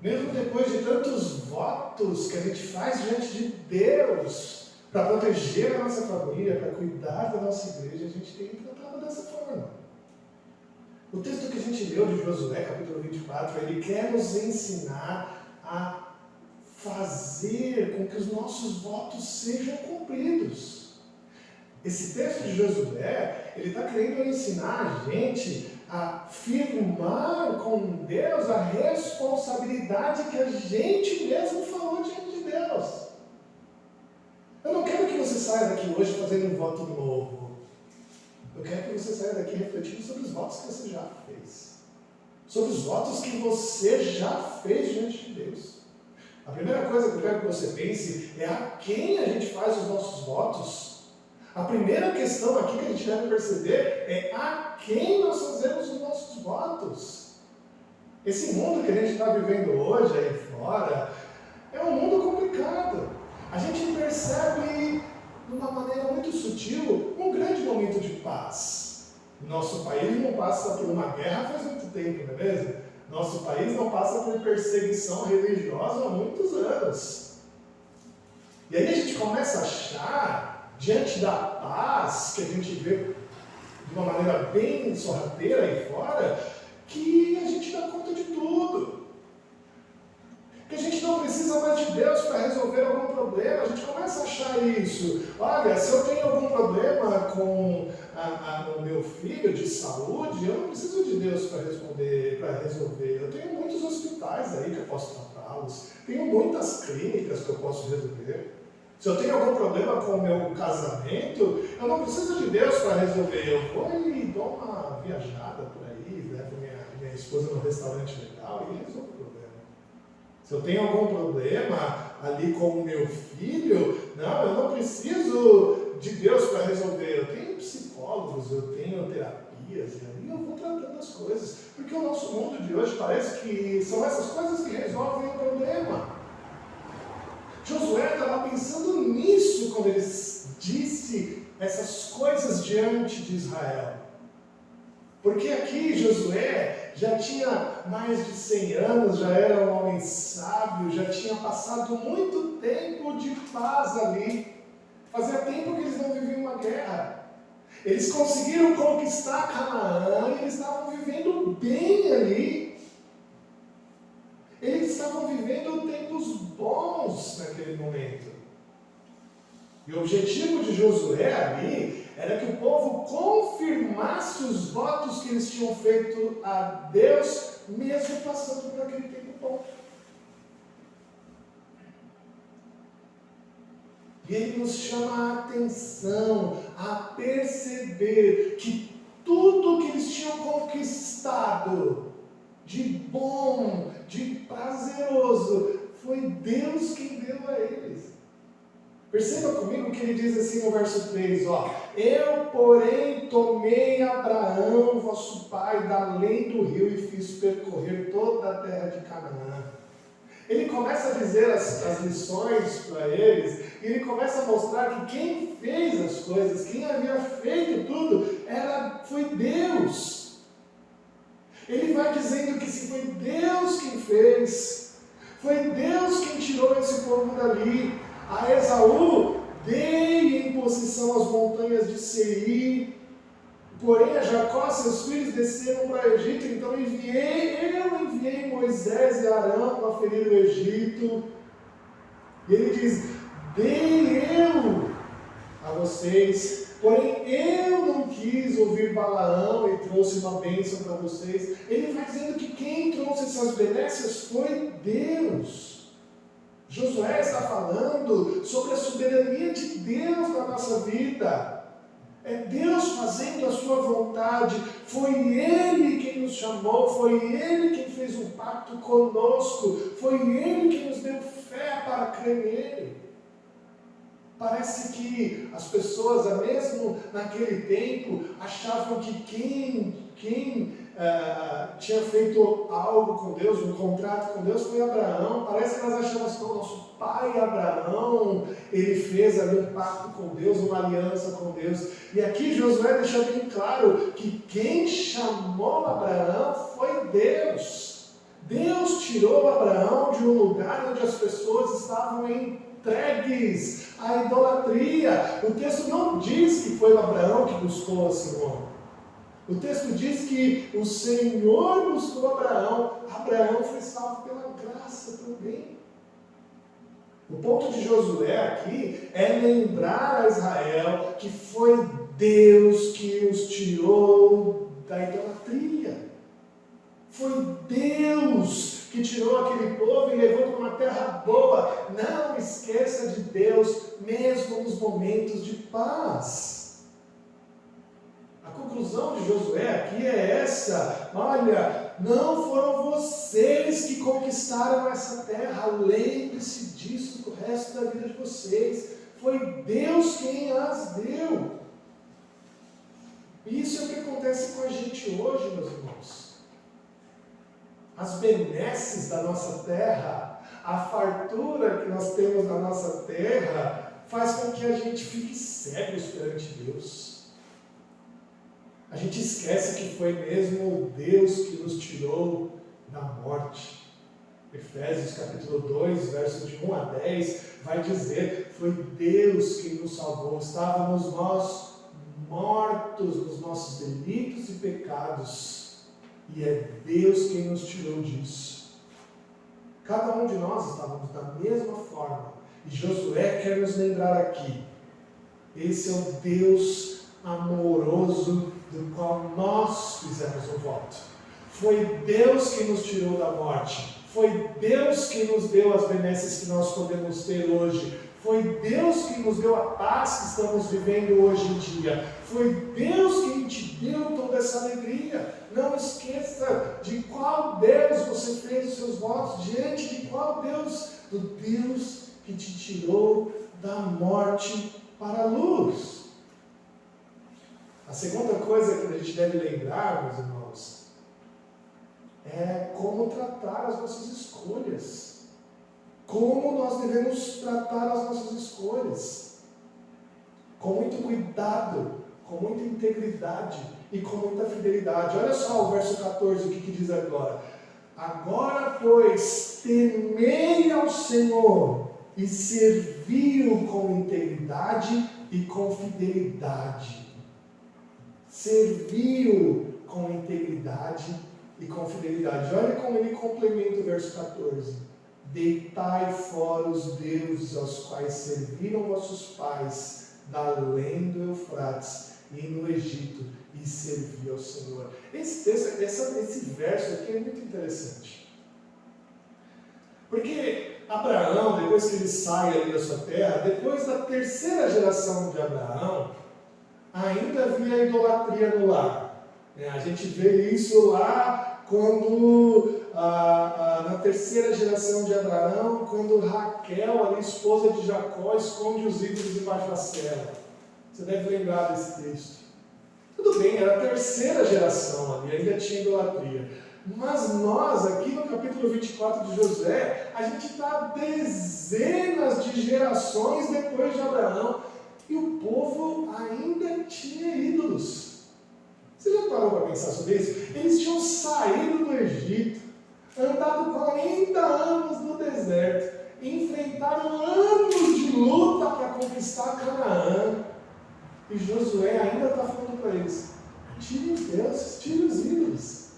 A: Mesmo depois de tantos votos que a gente faz diante de Deus para proteger a nossa família, para cuidar da nossa igreja, a gente tem tratado dessa forma. O texto que a gente leu de Josué, capítulo 24, ele quer nos ensinar a fazer com que os nossos votos sejam cumpridos. Esse texto de Josué, ele está querendo ensinar a gente a firmar com Deus a responsabilidade que a gente mesmo falou diante de Deus. Eu não quero que você saia daqui hoje fazendo um voto novo. Eu quero que você saia daqui refletindo sobre os votos que você já fez. Sobre os votos que você já fez diante de Deus. A primeira coisa que eu quero que você pense é a quem a gente faz os nossos votos. A primeira questão aqui que a gente deve perceber é a quem nós fazemos os nossos votos. Esse mundo que a gente está vivendo hoje aí fora é um mundo complicado. A gente percebe de uma maneira muito sutil um grande momento de paz. Nosso país não passa por uma guerra faz muito tempo, não é mesmo? Nosso país não passa por perseguição religiosa há muitos anos. E aí a gente começa a achar, diante da paz que a gente vê de uma maneira bem sorrateira aí fora, que a gente dá conta de tudo. Que a gente não precisa mais de Deus para resolver algum problema. A gente começa a achar isso. Olha, se eu tenho algum problema com o meu filho de saúde, eu não preciso de Deus para resolver. Eu tenho muitos hospitais aí que eu posso tratá-los. Tenho muitas clínicas que eu posso resolver. Se eu tenho algum problema com o meu casamento, eu não preciso de Deus para resolver. Eu vou e dou uma viajada por aí, levo minha esposa no restaurante legal e resolvo o problema. Se eu tenho algum problema ali com o meu filho, eu não preciso de Deus para resolver. Eu tenho psicólogos, eu tenho terapias, e ali eu vou tratando as coisas. Porque o nosso mundo de hoje parece que são essas coisas que resolvem o problema. Josué estava pensando nisso quando ele disse essas coisas diante de Israel. Porque aqui Josué já tinha mais de 100 anos, já era um homem sábio, já tinha passado muito tempo de paz ali. Fazia tempo que eles não viviam uma guerra. Eles conseguiram conquistar Canaã e eles estavam vivendo bem ali. Eles estavam vivendo tempos bons naquele momento. E o objetivo de Josué ali era que o povo confirmasse os votos que eles tinham feito a Deus, mesmo passando por aquele tempo bom. E ele nos chama a atenção, a perceber que tudo que eles tinham conquistado de bom, de prazeroso, foi Deus quem deu a eles. Perceba comigo que ele diz assim no verso 3, eu, porém, tomei Abraão, vosso pai, da além do rio e fiz percorrer toda a terra de Canaã. Ele começa a dizer as lições para eles, e ele começa a mostrar que quem fez as coisas, quem havia feito tudo, foi Deus. Ele vai dizendo que se foi Deus quem fez, foi Deus quem tirou esse povo dali. A Esaú dei em possessão as montanhas de Seir, porém a Jacó seus filhos desceram para o Egito, então eu enviei Moisés e Arão para ferir o Egito. E ele diz, dei eu a vocês, porém eu não quis ouvir Balaão e trouxe uma bênção para vocês. Ele vai dizendo que quem trouxe essas benécias foi Deus. Josué está falando sobre a soberania de Deus na nossa vida. É Deus fazendo a sua vontade. Foi Ele quem nos chamou, foi Ele quem fez um pacto conosco, foi Ele quem nos deu fé para crer nele. Parece que as pessoas, mesmo naquele tempo, achavam que quem tinha feito algo com Deus, um contrato com Deus, foi Abraão. Parece que nós achamos que o nosso pai Abraão, ele fez ali um pacto com Deus, uma aliança com Deus. E aqui Josué deixa bem claro que quem chamou Abraão foi Deus. Deus tirou Abraão de um lugar onde as pessoas estavam entregues à idolatria. O texto não diz que foi Abraão que buscou a Senhor. O texto diz que o Senhor buscou Abraão. Abraão foi salvo pela graça também. O ponto de Josué aqui é lembrar a Israel que foi Deus que os tirou da idolatria. Foi Deus que tirou aquele povo e levou para uma terra boa. Não esqueça de Deus, mesmo nos momentos de paz. A conclusão de Josué aqui é essa: olha, não foram vocês que conquistaram essa terra, lembre-se disso pro resto da vida de vocês, foi Deus quem as deu. E isso é o que acontece com a gente hoje, meus irmãos. As benesses da nossa terra, a fartura que nós temos na nossa terra, faz com que a gente fique cegos perante Deus. A gente esquece que foi mesmo Deus que nos tirou da morte. Efésios capítulo 2, versos de 1 a 10, vai dizer: foi Deus quem nos salvou. Estávamos nós mortos nos nossos delitos e pecados, e é Deus quem nos tirou disso. Cada um de nós estávamos da mesma forma, e Josué quer nos lembrar aqui: esse é o Deus amoroso do qual nós fizemos o voto. Foi Deus que nos tirou da morte. Foi Deus que nos deu as benesses que nós podemos ter hoje. Foi Deus que nos deu a paz que estamos vivendo hoje em dia. Foi Deus quem te deu toda essa alegria. Não esqueça de qual Deus você fez os seus votos, diante de qual Deus, do Deus que te tirou da morte para a luz. A segunda coisa que a gente deve lembrar, meus irmãos, é como tratar as nossas escolhas. Como nós devemos tratar as nossas escolhas. Com muito cuidado, com muita integridade e com muita fidelidade. Olha só o verso 14, o que diz agora. Agora, pois, temei ao Senhor e servi-o com integridade e com fidelidade. Serviu com integridade e com fidelidade. Olha como ele complementa o verso 14. Deitai fora os deuses aos quais serviram vossos pais, da além do Eufrates e no Egito, e servi ao Senhor. Esse verso aqui é muito interessante. Porque Abraão, depois que ele sai ali da sua terra, depois da terceira geração de Abraão, ainda havia idolatria no lar. A gente vê isso lá quando, na terceira geração de Abraão, quando Raquel, a esposa de Jacó, esconde os ídolos debaixo da cela. Você deve lembrar desse texto. Tudo bem, era a terceira geração ali, ainda tinha idolatria. Mas nós, aqui no capítulo 24 de Josué, a gente está dezenas de gerações depois de Abraão, e o povo ainda tinha ídolos. Você já parou para pensar sobre isso? Eles tinham saído do Egito, andado 40 anos no deserto, enfrentaram anos de luta para conquistar Canaã. E Josué ainda está falando para eles: tirem os deuses, tirem os ídolos,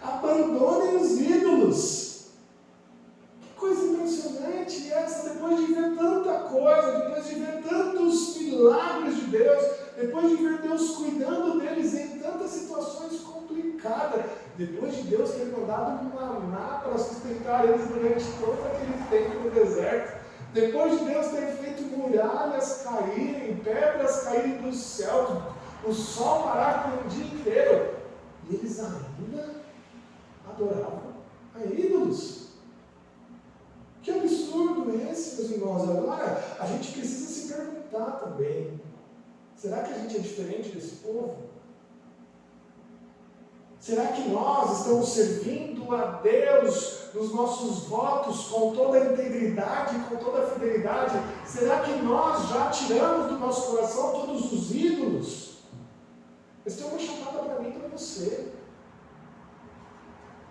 A: abandonem os ídolos. Que coisa impressionante essa, depois de ver tanta coisa, depois de ver tantos milagres de Deus, depois de ver Deus cuidando deles em tantas situações complicadas, depois de Deus ter mandado um maná para sustentar eles durante todo aquele tempo no deserto, depois de Deus ter feito muralhas caírem, pedras caírem do céu, o sol parar por um dia inteiro, e eles ainda adoravam a ídolos. Que absurdo esse, meus irmãos. Agora, a gente precisa se perguntar também: será que a gente é diferente desse povo? Será que nós estamos servindo a Deus nos nossos votos com toda a integridade, com toda a fidelidade? Será que nós já tiramos do nosso coração todos os ídolos? Essa é uma chamada para mim e para você.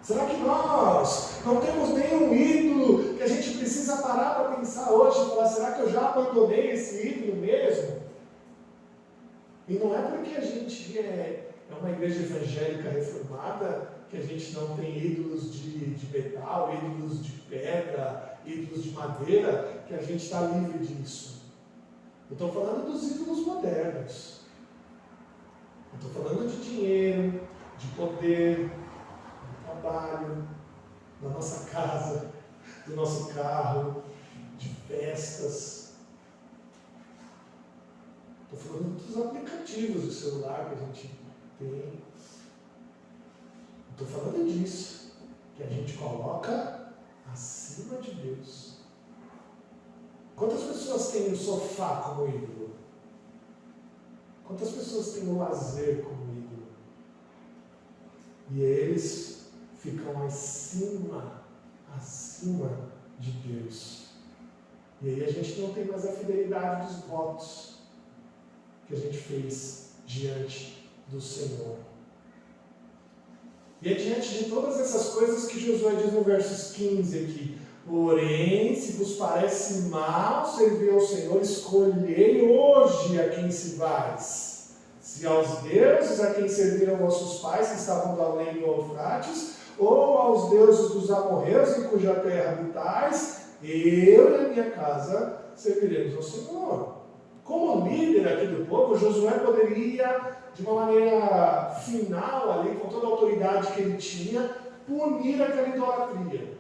A: Será que nós não temos nenhum ídolo que a gente precisa parar para pensar hoje e falar, será que eu já abandonei esse ídolo mesmo? E não é porque a gente é uma igreja evangélica reformada que a gente não tem ídolos de metal, ídolos de pedra, ídolos de madeira, que a gente está livre disso. Eu estou falando dos ídolos modernos. Eu estou falando de dinheiro, de poder, do trabalho, da nossa casa, do nosso carro, de festas. Estou falando dos aplicativos do celular que a gente tem. Estou falando disso, que a gente coloca acima de Deus. Quantas pessoas têm o sofá como ídolo? Quantas pessoas têm o lazer como ídolo? E eles ficam acima de Deus. E aí a gente não tem mais a fidelidade dos votos que a gente fez diante do Senhor. E é diante de todas essas coisas que Josué diz no versos 15 aqui: porém, se vos parece mal servir ao Senhor, escolhei hoje a quem se vais. Se aos deuses a quem serviram vossos pais, que estavam do além do Eufrates, ou aos deuses dos amorreus em cuja terra habitais, eu e a minha casa serviremos ao Senhor. Como líder aqui do povo, Josué poderia, de uma maneira final ali, com toda a autoridade que ele tinha, punir aquela idolatria.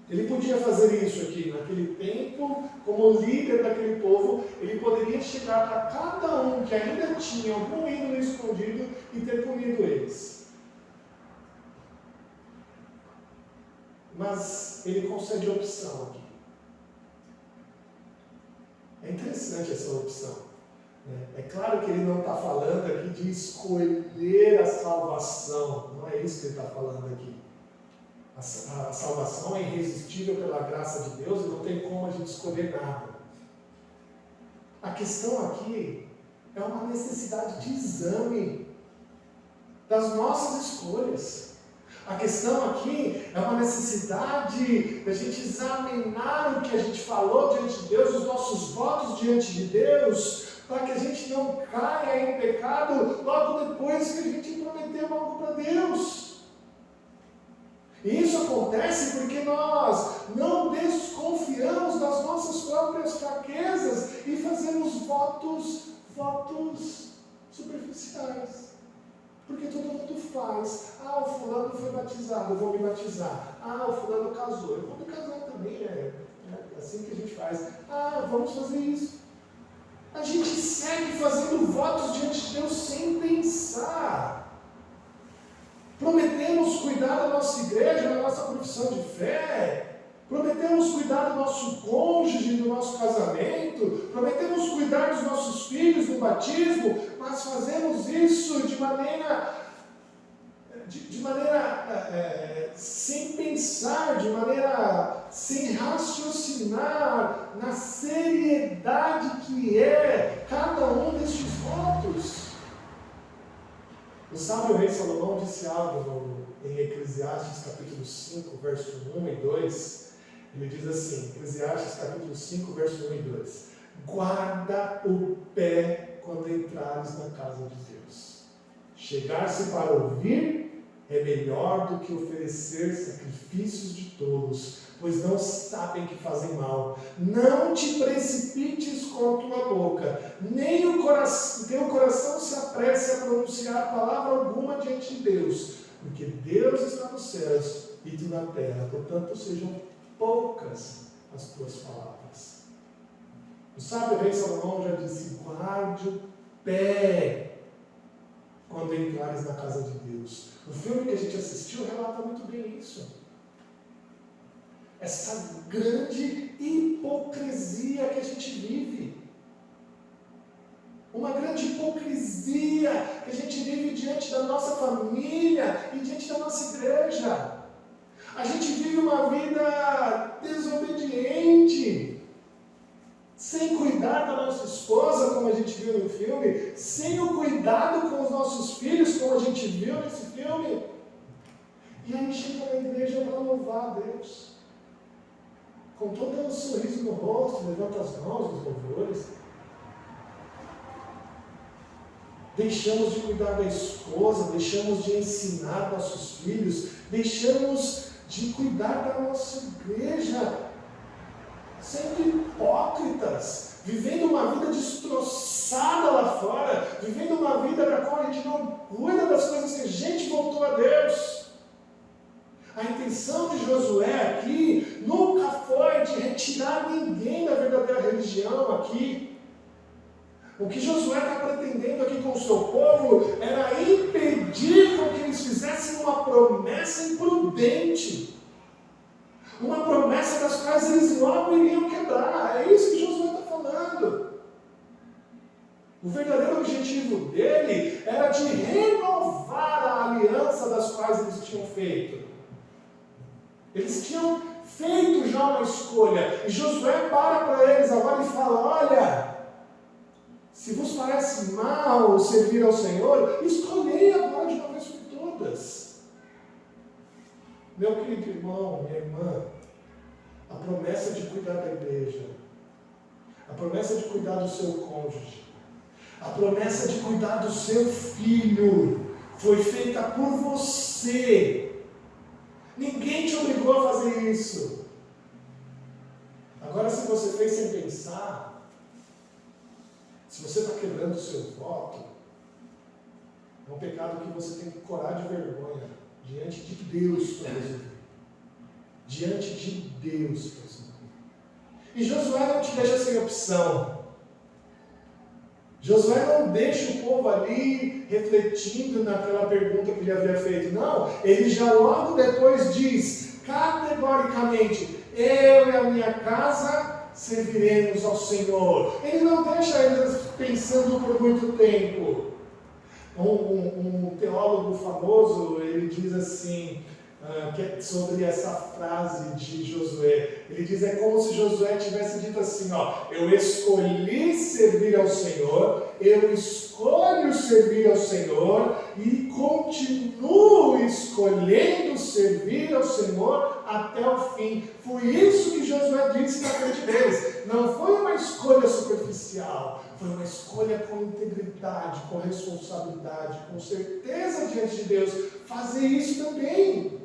A: Ele podia fazer isso aqui, naquele tempo, como líder daquele povo, ele poderia chegar para cada um que ainda tinha algum ídolo escondido e ter punido eles. Mas ele concede a opção aqui. É interessante essa opção. É claro que ele não está falando aqui de escolher a salvação. Não é isso que ele está falando aqui. A salvação é irresistível pela graça de Deus e não tem como a gente escolher nada. A questão aqui é uma necessidade de exame das nossas escolhas. A questão aqui é uma necessidade da gente examinar o que a gente falou diante de Deus, os nossos votos diante de Deus, para que a gente não caia em pecado logo depois que a gente prometeu algo para Deus. E isso acontece porque nós não desconfiamos das nossas próprias fraquezas e fazemos votos superficiais. Porque todo mundo faz. O fulano foi batizado, eu vou me batizar. O fulano casou, eu vou me casar também. É assim que a gente faz. Vamos fazer isso. A gente segue fazendo votos diante de Deus sem pensar. Prometemos cuidar da nossa igreja, da nossa profissão de fé. Prometemos cuidar do nosso cônjuge, do nosso casamento. Prometemos cuidar dos nossos filhos no batismo. Mas fazemos isso de maneira sem pensar, de maneira sem raciocinar na seriedade que é cada um destes votos. O sábio rei Salomão disse algo em Eclesiastes capítulo 5, verso 1 e 2. Ele diz assim, Eclesiastes capítulo 5, verso 1 e 2. Guarda o pé quando entrares na casa de Deus. Chegar-se para ouvir é melhor do que oferecer sacrifícios de tolos, pois não sabem que fazem mal. Não te precipites com a tua boca, nem teu coração se apresse a pronunciar palavra alguma diante de Deus, porque Deus está nos céus e tu na terra, portanto sejam poucas as tuas palavras. O sábio rei Salomão já disse, guarde o pé quando entrares na casa de Deus. O filme que a gente assistiu relata muito bem isso. Essa grande hipocrisia que a gente vive. Uma grande hipocrisia que a gente vive diante da nossa família e diante da nossa igreja. A gente vive uma vida desobediente, sem cuidar da nossa esposa, como a gente viu no filme, sem o cuidado com os nossos filhos, como a gente viu nesse filme. E aí chega na igreja para louvar a Deus, com todo um sorriso no rosto, levanta as mãos nos louvores. Deixamos de cuidar da esposa, deixamos de ensinar nossos filhos, deixamos de cuidar da nossa igreja, sendo hipócritas, vivendo uma vida destroçada lá fora, vivendo uma vida na qual a gente não cuida das coisas que a gente voltou a Deus. A intenção de Josué aqui nunca foi de retirar ninguém da verdadeira religião aqui. O que Josué está pretendendo aqui com o seu povo era impedir com que eles fizessem uma promessa imprudente. Uma promessa das quais eles logo iriam quebrar. É isso que Josué está falando. O verdadeiro objetivo dele era de renovar a aliança das quais eles tinham feito. Eles tinham feito já uma escolha. E Josué para eles agora e fala: olha, se vos parece mal servir ao Senhor, escolhei agora de uma vez por todas. Meu querido irmão, minha irmã, a promessa de cuidar da igreja, a promessa de cuidar do seu cônjuge, a promessa de cuidar do seu filho, foi feita por você. Ninguém te obrigou a fazer isso. Agora, se você fez sem pensar, se você está quebrando o seu voto, é um pecado que você tem que corar de vergonha diante de Deus para resolver. Diante de Deus para resolver. E Josué não te deixa sem opção. Josué não deixa o povo ali refletindo naquela pergunta que ele havia feito. Não, ele já logo depois diz, categoricamente, eu e a minha casa serviremos ao Senhor. Ele não deixa eles pensando por muito tempo. Um teólogo famoso, ele diz assim, sobre essa frase de Josué. Ele diz, é como se Josué tivesse dito assim, eu escolhi servir ao Senhor, eu escolho servir ao Senhor e continuo escolhendo servir ao Senhor até o fim. Foi isso que Josué disse na frente deles. Não foi uma escolha superficial, foi uma escolha com integridade, com responsabilidade, com certeza diante de Deus. Fazer isso também.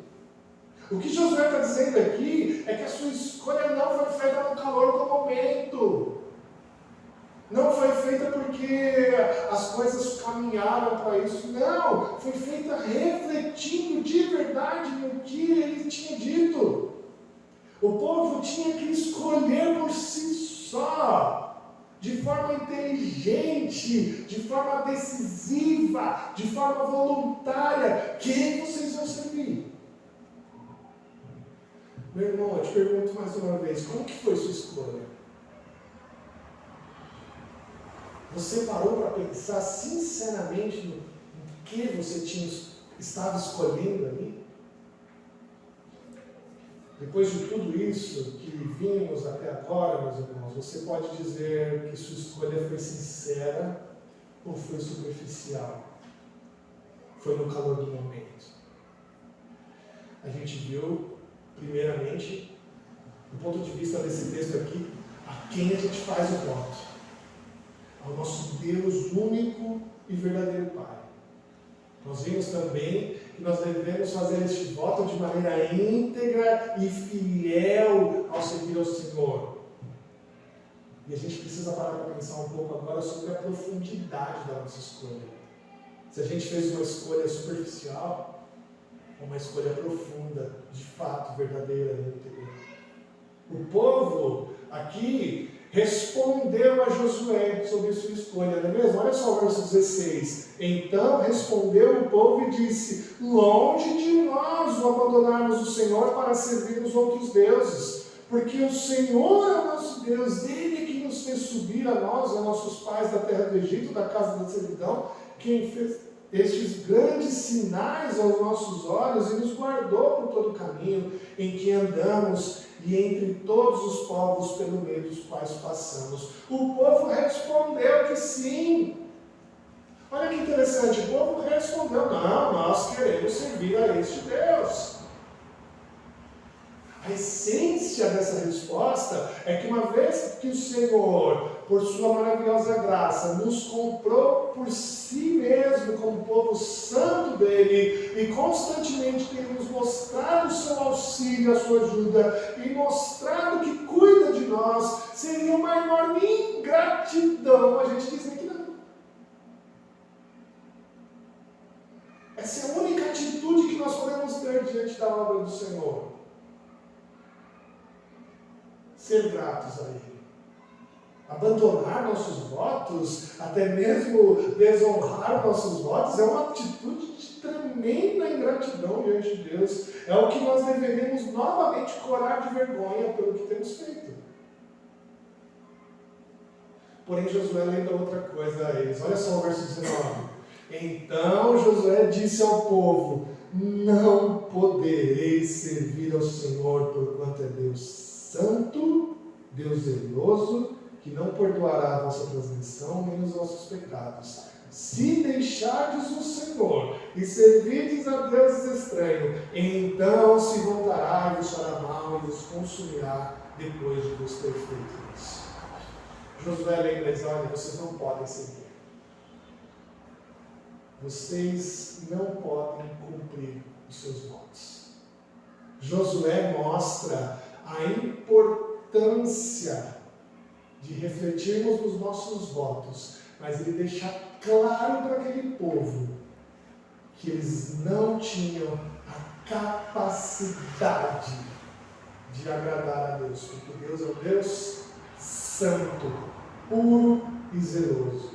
A: O que Josué está dizendo aqui é que a sua escolha não foi feita no calor do momento. Não foi feita porque as coisas caminharam para isso. Não, foi feita refletindo de verdade no que ele tinha dito. O povo tinha que escolher por si só, de forma inteligente, de forma decisiva, de forma voluntária, quem vocês vão servir. Meu irmão, eu te pergunto mais uma vez, como que foi sua escolha? Você parou para pensar sinceramente no que você estava escolhendo ali? Depois de tudo isso que vimos até agora, meus irmãos, você pode dizer que sua escolha foi sincera ou foi superficial? Foi no calor do momento. A gente viu, primeiramente, do ponto de vista desse texto aqui, a quem a gente faz o voto. Ao nosso Deus único e verdadeiro Pai. Nós vimos também que nós devemos fazer este voto de maneira íntegra e fiel ao servir ao Senhor. E a gente precisa parar para pensar um pouco agora sobre a profundidade da nossa escolha. Se a gente fez uma escolha superficial, ou uma escolha profunda, de fato, verdadeira e íntegra. O povo aqui respondeu a Josué sobre sua escolha, não é mesmo? Olha só o verso 16. Então respondeu o povo e disse, longe de nós o abandonarmos o Senhor para servirmos outros deuses, porque o Senhor é o nosso Deus, Ele é que nos fez subir a nós, a nossos pais da terra do Egito, da casa da servidão, quem fez estes grandes sinais aos nossos olhos e nos guardou por todo o caminho em que andamos e entre todos os povos pelo meio dos quais passamos. O povo respondeu que sim. Olha que interessante, o povo respondeu, não, nós queremos servir a este Deus. A essência dessa resposta é que uma vez que o Senhor, por sua maravilhosa graça, nos comprou por si mesmo como povo santo dele e constantemente tem nos mostrado o seu auxílio, a sua ajuda e mostrado que cuida de nós, seria uma enorme ingratidão a gente dizer que não. Essa é a única atitude que nós podemos ter diante da obra do Senhor. Ser gratos a Ele. Abandonar nossos votos, até mesmo desonrar nossos votos, é uma atitude de tremenda ingratidão diante de Deus. É o que nós deveríamos novamente corar de vergonha pelo que temos feito. Porém, Josué lembra outra coisa a eles. Olha só o verso 19. Então Josué disse ao povo: não podereis servir ao Senhor, porquanto é Deus santo, Deus zeloso, que não perdoará a vossa transgressão nem os vossos pecados. Se deixardes o Senhor e servirdes a deuses estranhos, então se voltará e vos fará mal e vos consumirá depois de vos ter feito isso. Josué lembra-lhes: olha, vocês não podem servir. Vocês não podem cumprir os seus votos. Josué mostra a importância de refletirmos nos nossos votos, mas ele deixa claro para aquele povo que eles não tinham a capacidade de agradar a Deus, porque Deus é um Deus santo, puro e zeloso.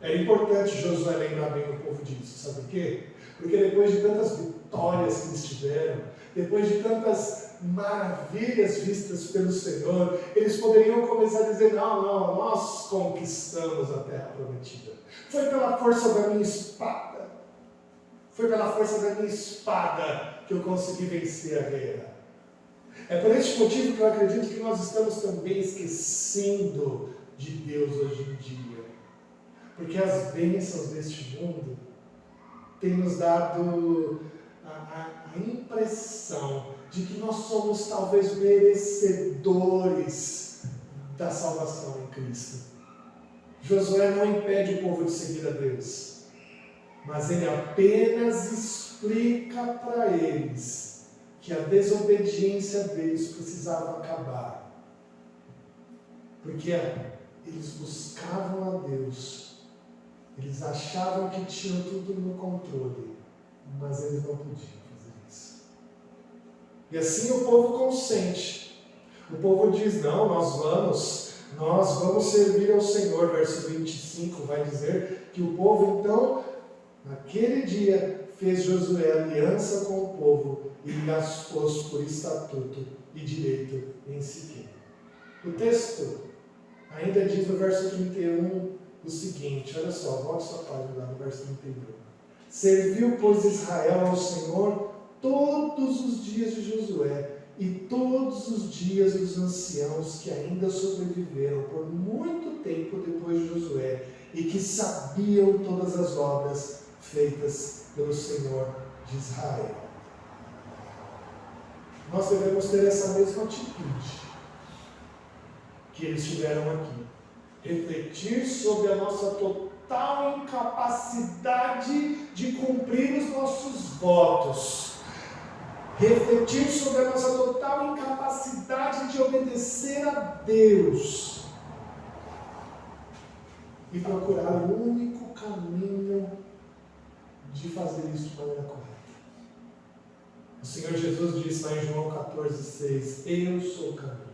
A: É importante Josué lembrar bem o povo disso, sabe por quê? Porque depois de tantas vitórias que eles tiveram, depois de tantas maravilhas vistas pelo Senhor, eles poderiam começar a dizer: não, nós conquistamos a terra prometida. Foi pela força da minha espada. Foi pela força da minha espada que eu consegui vencer a guerra. É por este motivo que eu acredito que nós estamos também esquecendo de Deus hoje em dia. Porque as bênçãos deste mundo têm nos dado a impressão de que nós somos talvez merecedores da salvação em Cristo. Josué não impede o povo de seguir a Deus, mas ele apenas explica para eles que a desobediência deles precisava acabar. Porque eles buscavam a Deus. Eles achavam que tinham tudo no controle, mas eles não podiam fazer isso. E assim o povo consente. O povo diz: não, nós vamos servir ao Senhor. Verso 25 vai dizer que o povo então, naquele dia, fez Josué aliança com o povo e lhes pôs por estatuto e direito em Siquém. O texto ainda diz no verso 31 o seguinte, olha só, volte sua página lá no verso 31. Serviu, pois, Israel ao Senhor todos os dias de Josué e todos os dias dos anciãos que ainda sobreviveram por muito tempo depois de Josué e que sabiam todas as obras feitas pelo Senhor de Israel. Nós devemos ter essa mesma atitude que eles tiveram aqui. Refletir sobre a nossa total incapacidade de cumprir os nossos votos. Refletir sobre a nossa total incapacidade de obedecer a Deus. E procurar o único caminho de fazer isso de maneira correta. O Senhor Jesus disse lá em João 14,6: eu sou o caminho,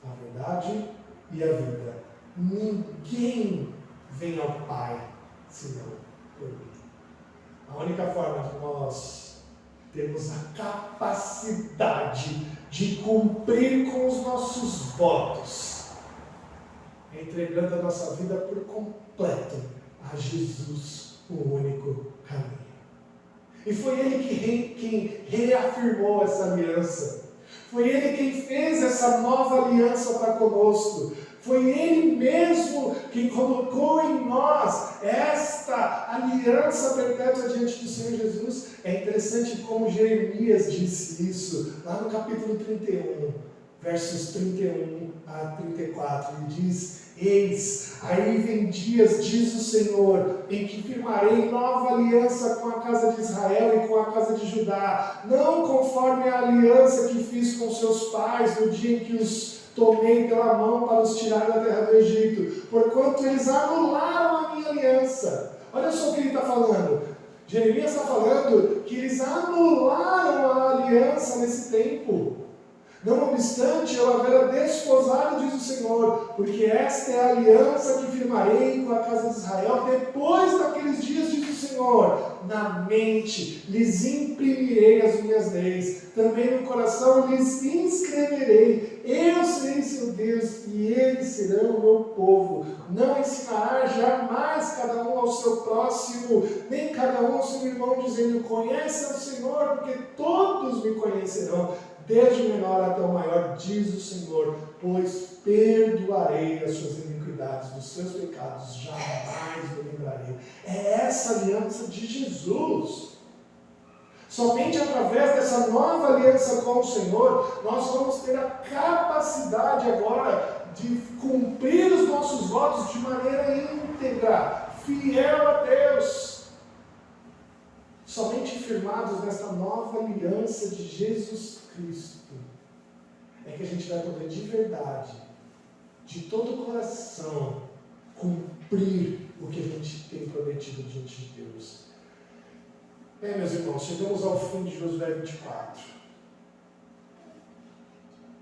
A: a verdade e a vida. Ninguém vem ao Pai senão por mim. A única forma de nós termos a capacidade de cumprir com os nossos votos é entregando a nossa vida por completo a Jesus, o único caminho. E foi Ele quem reafirmou essa aliança. Foi Ele quem fez essa nova aliança para conosco. Foi Ele mesmo quem colocou em nós esta aliança perpétua diante do Senhor Jesus. É interessante como Jeremias disse isso, lá no capítulo 31, versos 31 a 34. Ele diz: eis, aí vem dias, diz o Senhor, em que firmarei nova aliança com a casa de Israel e com a casa de Judá, não conforme a aliança que fiz com seus pais no dia em que os tomei pela mão para os tirar da terra do Egito, porquanto eles anularam a minha aliança. Olha só o que ele está falando. Jeremias está falando que eles anularam a aliança nesse tempo. Não obstante, eu haverá desposado, diz o Senhor, porque esta é a aliança que firmarei com a casa de Israel depois daqueles dias, diz o Senhor. Na mente lhes imprimirei as minhas leis, também no coração lhes inscreverei. Eu serei seu Deus e eles serão o meu povo. Não ensinará jamais cada um ao seu próximo, nem cada um ao seu irmão, dizendo: conhece o Senhor, porque todos me conhecerão, desde o menor até o maior, diz o Senhor, pois perdoarei as suas iniquidades, dos seus pecados jamais me lembrarei. É essa aliança de Jesus. Somente através dessa nova aliança com o Senhor, nós vamos ter a capacidade agora de cumprir os nossos votos de maneira íntegra, fiel a Deus. Somente firmados nessa nova aliança de Jesus Cristo é que a gente vai poder de verdade, de todo o coração, cumprir o que a gente tem prometido diante de Deus. Meus irmãos, chegamos ao fim de Josué 24.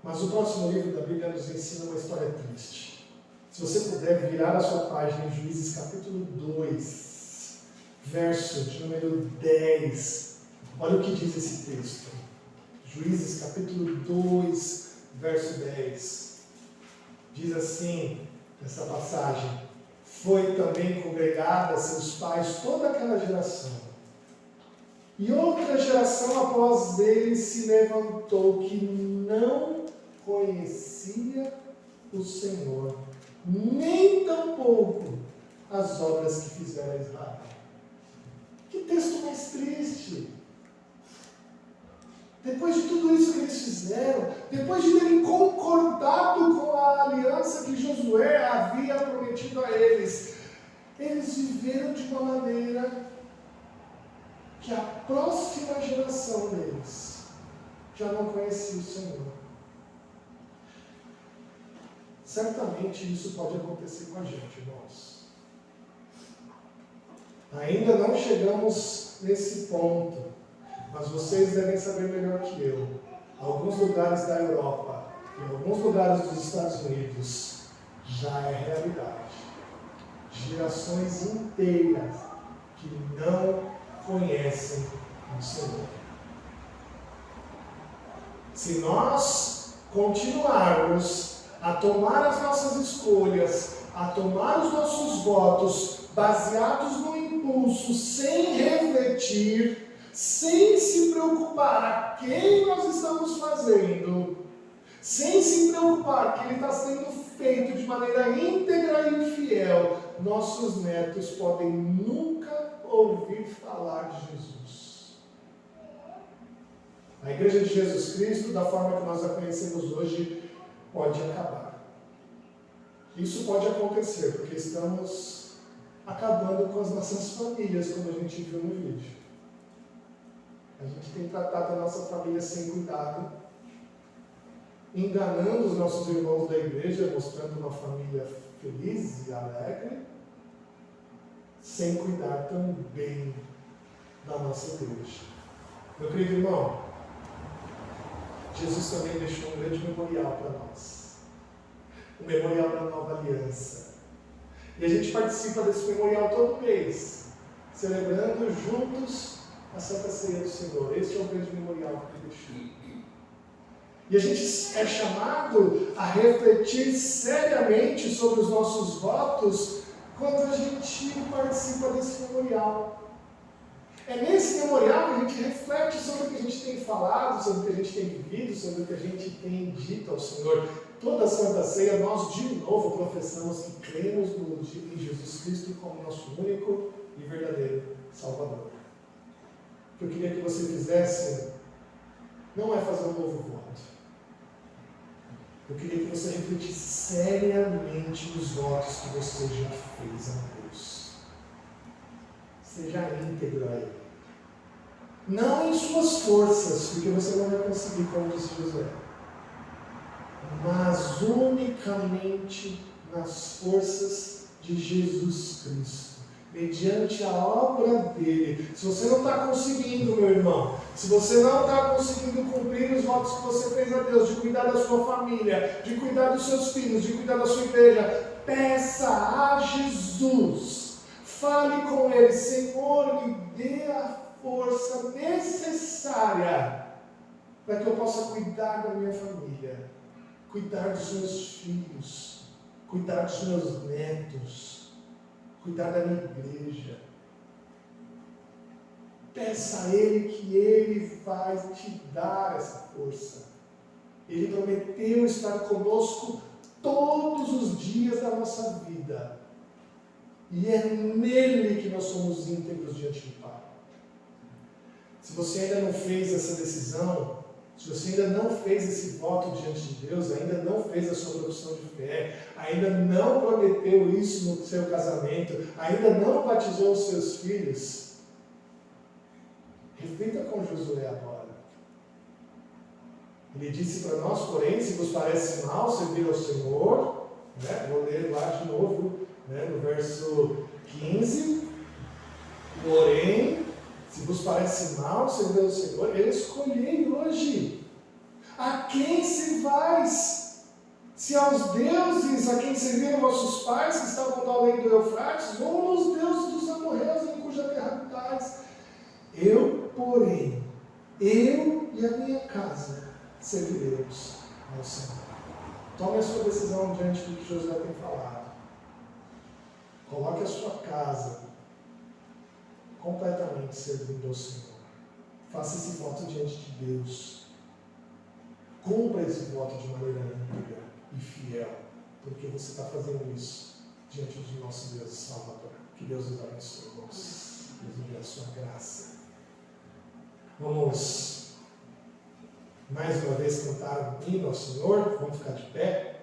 A: Mas o próximo livro da Bíblia nos ensina uma história triste. Se você puder virar a sua página em Juízes capítulo 2, verso de número 10, olha o que diz esse texto. Juízes capítulo 2, verso 10. Diz assim, nessa passagem: foi também congregada a seus pais toda aquela geração. E outra geração após ele se levantou, que não conhecia o Senhor, nem tampouco as obras que fizera Israel. Que texto mais triste! Depois de tudo isso que eles fizeram, depois de terem concordado com a aliança que Josué havia prometido a eles, eles viveram de uma maneira que a próxima geração deles já não conhecia o Senhor. Certamente isso pode acontecer com a gente, irmãos. Ainda não chegamos nesse ponto, mas vocês devem saber melhor que eu. Alguns lugares da Europa e alguns lugares dos Estados Unidos já é realidade. Gerações inteiras que não conhecem o Senhor. Se nós continuarmos a tomar as nossas escolhas, a tomar os nossos votos baseados no impulso, sem refletir, sem se preocupar a quem nós estamos fazendo, sem se preocupar que ele está sendo feito de maneira íntegra e fiel, nossos netos podem nunca ouvir falar de Jesus. A Igreja de Jesus Cristo, da forma que nós a conhecemos hoje, pode acabar. Isso pode acontecer porque estamos acabando com as nossas famílias, como a gente viu no vídeo. A gente tem tratado a nossa família sem cuidado, enganando os nossos irmãos da igreja, mostrando uma família feliz e alegre, sem cuidar também da nossa igreja. Meu querido irmão, Jesus também deixou um grande memorial para nós. Um memorial da nova aliança. E a gente participa desse memorial todo mês, celebrando juntos a Santa Ceia do Senhor. Esse é o grande memorial que ele deixou. E a gente é chamado a refletir seriamente sobre os nossos votos quando a gente participa desse memorial. É nesse memorial que a gente reflete sobre o que a gente tem falado, sobre o que a gente tem vivido, sobre o que a gente tem dito ao Senhor. Toda a Santa Ceia, nós de novo professamos que cremos em Jesus Cristo como nosso único e verdadeiro Salvador. O que eu queria que você fizesse não é fazer um novo voto. Eu queria que você refletisse seriamente nos votos que você já fez a Deus. Seja íntegro a Ele. Não em suas forças, porque você não vai conseguir, como disse Josué, mas unicamente nas forças de Jesus Cristo, mediante a obra dele. Se você não está conseguindo, meu irmão, se você não está conseguindo cumprir os votos que você fez a Deus, de cuidar da sua família, de cuidar dos seus filhos, de cuidar da sua igreja, peça a Jesus. Fale com Ele: Senhor, me dê a força necessária para que eu possa cuidar da minha família, cuidar dos meus filhos, cuidar dos meus netos, cuidar da minha igreja. Peça a Ele que Ele vai te dar essa força. Ele prometeu estar conosco todos os dias da nossa vida. E é nele que nós somos íntegros diante do Pai. Se você ainda não fez essa decisão, se você ainda não fez esse voto diante de Deus, ainda não fez a sua profissão de fé, ainda não prometeu isso no seu casamento, ainda não batizou os seus filhos, reflita com Josué agora. Ele disse para nós, porém, se vos parece mal servir ao Senhor, vou ler lá de novo, no verso 15, porém, se vos parece mal servir ao Senhor, eu escolhi hoje a quem servais, se aos deuses a quem serviram vossos pais, que estavam do além do Eufrates, ou aos deuses dos amorreus em cuja terra habitais. Eu, porém, eu e a minha casa serviremos ao Senhor. Tome a sua decisão diante do que Josué tem falado. Coloque a sua casa completamente servindo ao Senhor. Faça esse voto diante de Deus. Cumpra esse voto de maneira íntegra e fiel, porque você está fazendo isso diante do nosso Deus e Salvador. Que Deus nos abençoe, irmãos. Deus nos dê a sua graça. Vamos mais uma vez cantar um hino ao Senhor. Vamos ficar de pé.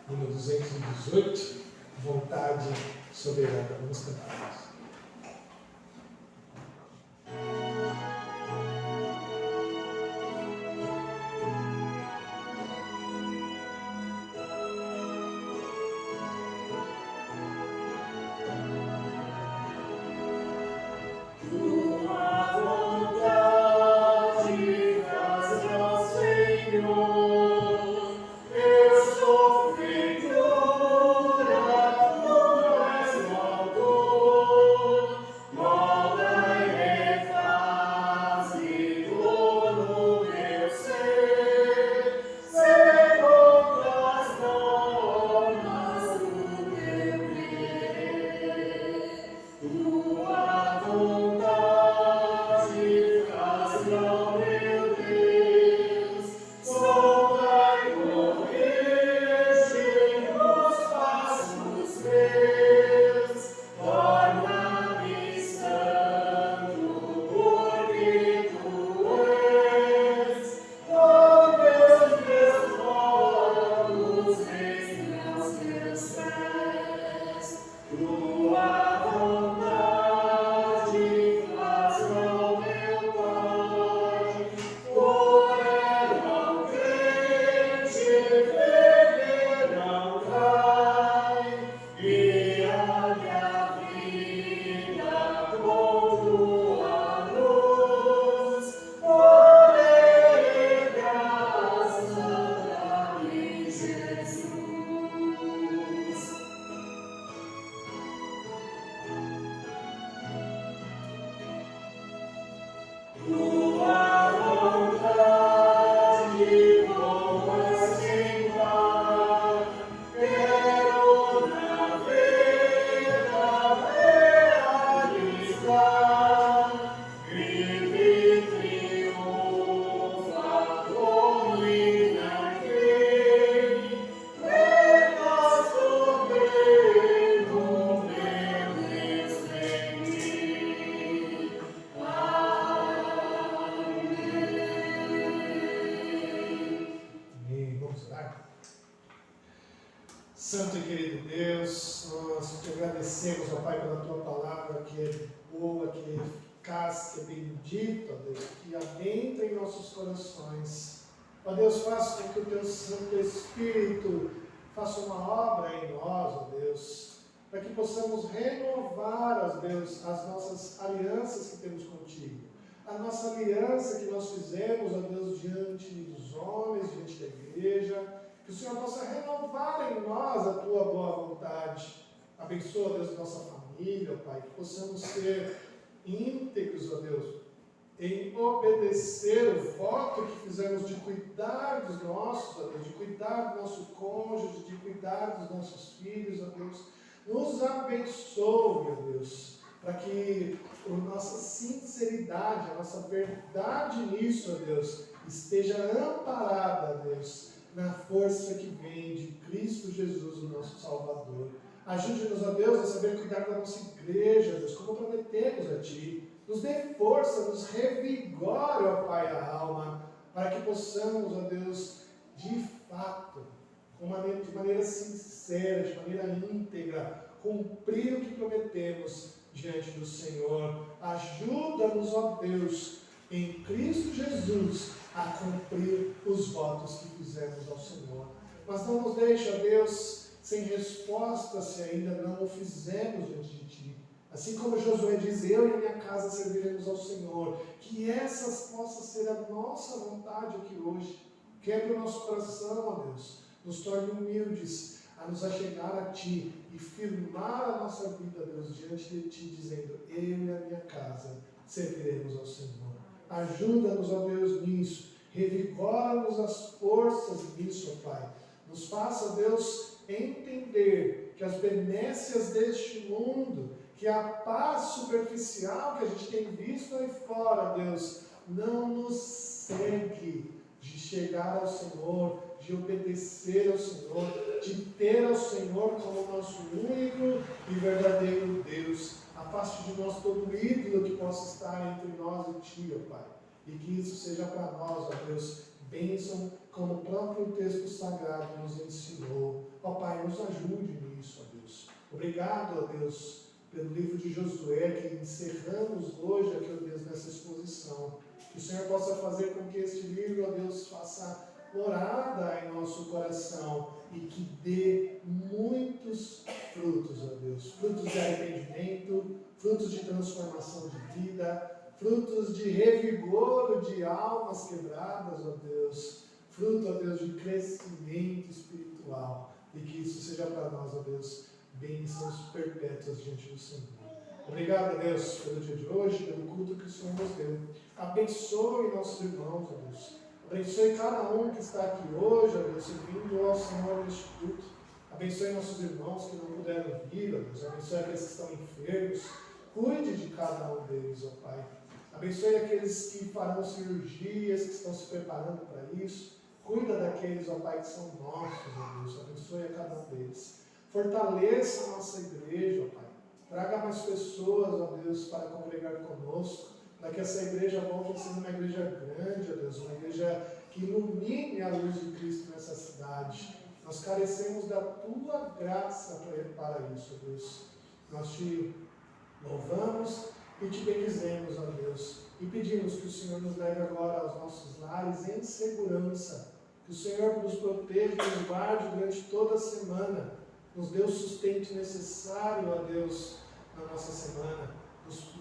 A: Hino 218. Vontade soberana. Vamos cantar.
E: Oh
A: orar? Santo e querido Deus, nós te agradecemos, ó Pai, pela tua palavra que é boa, que é eficaz, que é bendita, ó Deus, que adentra em nossos corações. Ó Deus, faça com que o teu Santo Espírito faça uma obra em nós, ó Deus, para que possamos renovar, ó Deus, as nossas alianças que temos contigo. A nossa aliança que nós fizemos, ó Deus, diante dos homens, diante da igreja, que o Senhor possa renovar em nós a tua boa vontade. Abençoa, Deus, nossa família, ó Pai, que possamos ser íntegros, ó Deus, em obedecer o voto que fizemos de cuidar dos nossos, ó Deus, de cuidar do nosso cônjuge, de cuidar dos nossos filhos, ó Deus. Nos abençoe, ó Deus, para que a nossa sinceridade, a nossa verdade nisso, ó Deus, esteja amparada, ó Deus, na força que vem de Cristo Jesus, o nosso Salvador. Ajude-nos, ó Deus, a saber cuidar da nossa igreja, Deus, como prometemos a Ti. Nos dê força, nos revigore, ó Pai, a alma, para que possamos, ó Deus, de fato, de maneira sincera, de maneira íntegra, cumprir o que prometemos diante do Senhor. Ajuda-nos, ó Deus, em Cristo Jesus, a cumprir os votos que fizemos ao Senhor. Mas não nos deixe, ó Deus, sem resposta se ainda não o fizemos diante de Ti. Assim como Josué diz, eu e a minha casa serviremos ao Senhor. Que essas possa ser a nossa vontade aqui hoje. Quebre o nosso coração, ó Deus. Nos torne humildes a nos achegar a Ti e firmar a nossa vida, Deus, diante de Ti, dizendo, eu e a minha casa serviremos ao Senhor. Ajuda-nos, ó Deus, nisso. Revigora-nos as forças nisso, ó Pai. Nos faça, Deus, entender que as benécias deste mundo, que a paz superficial que a gente tem visto aí fora, Deus, não nos segue de chegar ao Senhor, de obedecer ao Senhor, de ter ao Senhor como nosso único e verdadeiro Deus. Afaste de nós todo ídolo que possa estar entre nós e Ti, ó Pai. E que isso seja para nós, ó Deus, bênção, como o próprio texto sagrado nos ensinou. Ó Pai, nos ajude nisso, ó Deus. Obrigado, ó Deus, pelo livro de Josué, que encerramos hoje aqui, ó Deus, nessa exposição. Que o Senhor possa fazer com que este livro, ó Deus, faça morada em nosso coração e que dê muitos frutos, ó Deus. Frutos de arrependimento, frutos de transformação de vida, frutos de revigoro de almas quebradas, ó Deus. Fruto, ó Deus, de crescimento espiritual. E que isso seja para nós, ó Deus, bênçãos perpétuas diante do Senhor. Obrigado, Deus, pelo dia de hoje, pelo culto que o Senhor nos deu. Abençoe nossos irmãos, ó Deus. Abençoe cada um que está aqui hoje, ó Deus, servindo ao Senhor neste culto. Abençoe nossos irmãos que não puderam vir, ó Deus. Abençoe aqueles que estão enfermos. Cuide de cada um deles, ó Pai. Abençoe aqueles que farão cirurgias, que estão se preparando para isso. Cuida daqueles, ó Pai, que são nossos, ó Deus. Abençoe a cada um deles. Fortaleça a nossa igreja, ó Pai. Traga mais pessoas, ó Deus, para congregar conosco, para que essa igreja volte a ser uma igreja grande, ó Deus, uma igreja que ilumine a luz de Cristo nessa cidade. Nós carecemos da Tua graça para isso, ó Deus. Nós Te louvamos e Te bendizemos, ó Deus, e pedimos que o Senhor nos leve agora aos nossos lares em segurança, que o Senhor nos proteja e nos guarde durante toda a semana. Nos dê o sustento necessário, ó Deus, na nossa semana.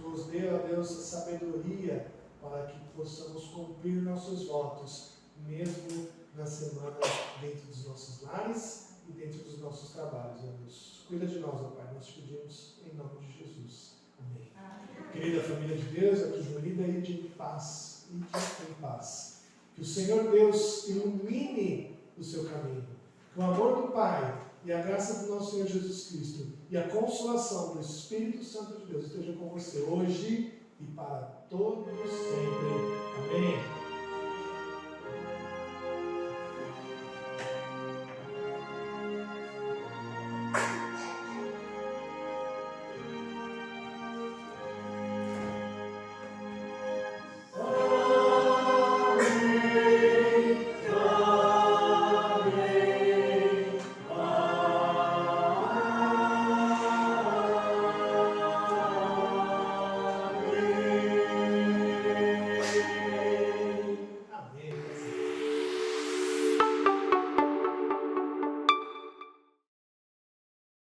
A: Nos dê, ó Deus, a sabedoria para que possamos cumprir nossos votos, mesmo na semana, dentro dos nossos lares e dentro dos nossos trabalhos, ó Deus. Cuida de nós, ó Pai, nós te pedimos em nome de Jesus. Amém. Amém. Querida família de Deus, aqui reunida aí de paz e de em paz. Que o Senhor Deus ilumine o seu caminho. Que o amor do Pai e a graça do nosso Senhor Jesus Cristo e a consolação do Espírito Santo de Deus esteja com você hoje e para todos sempre. Amém.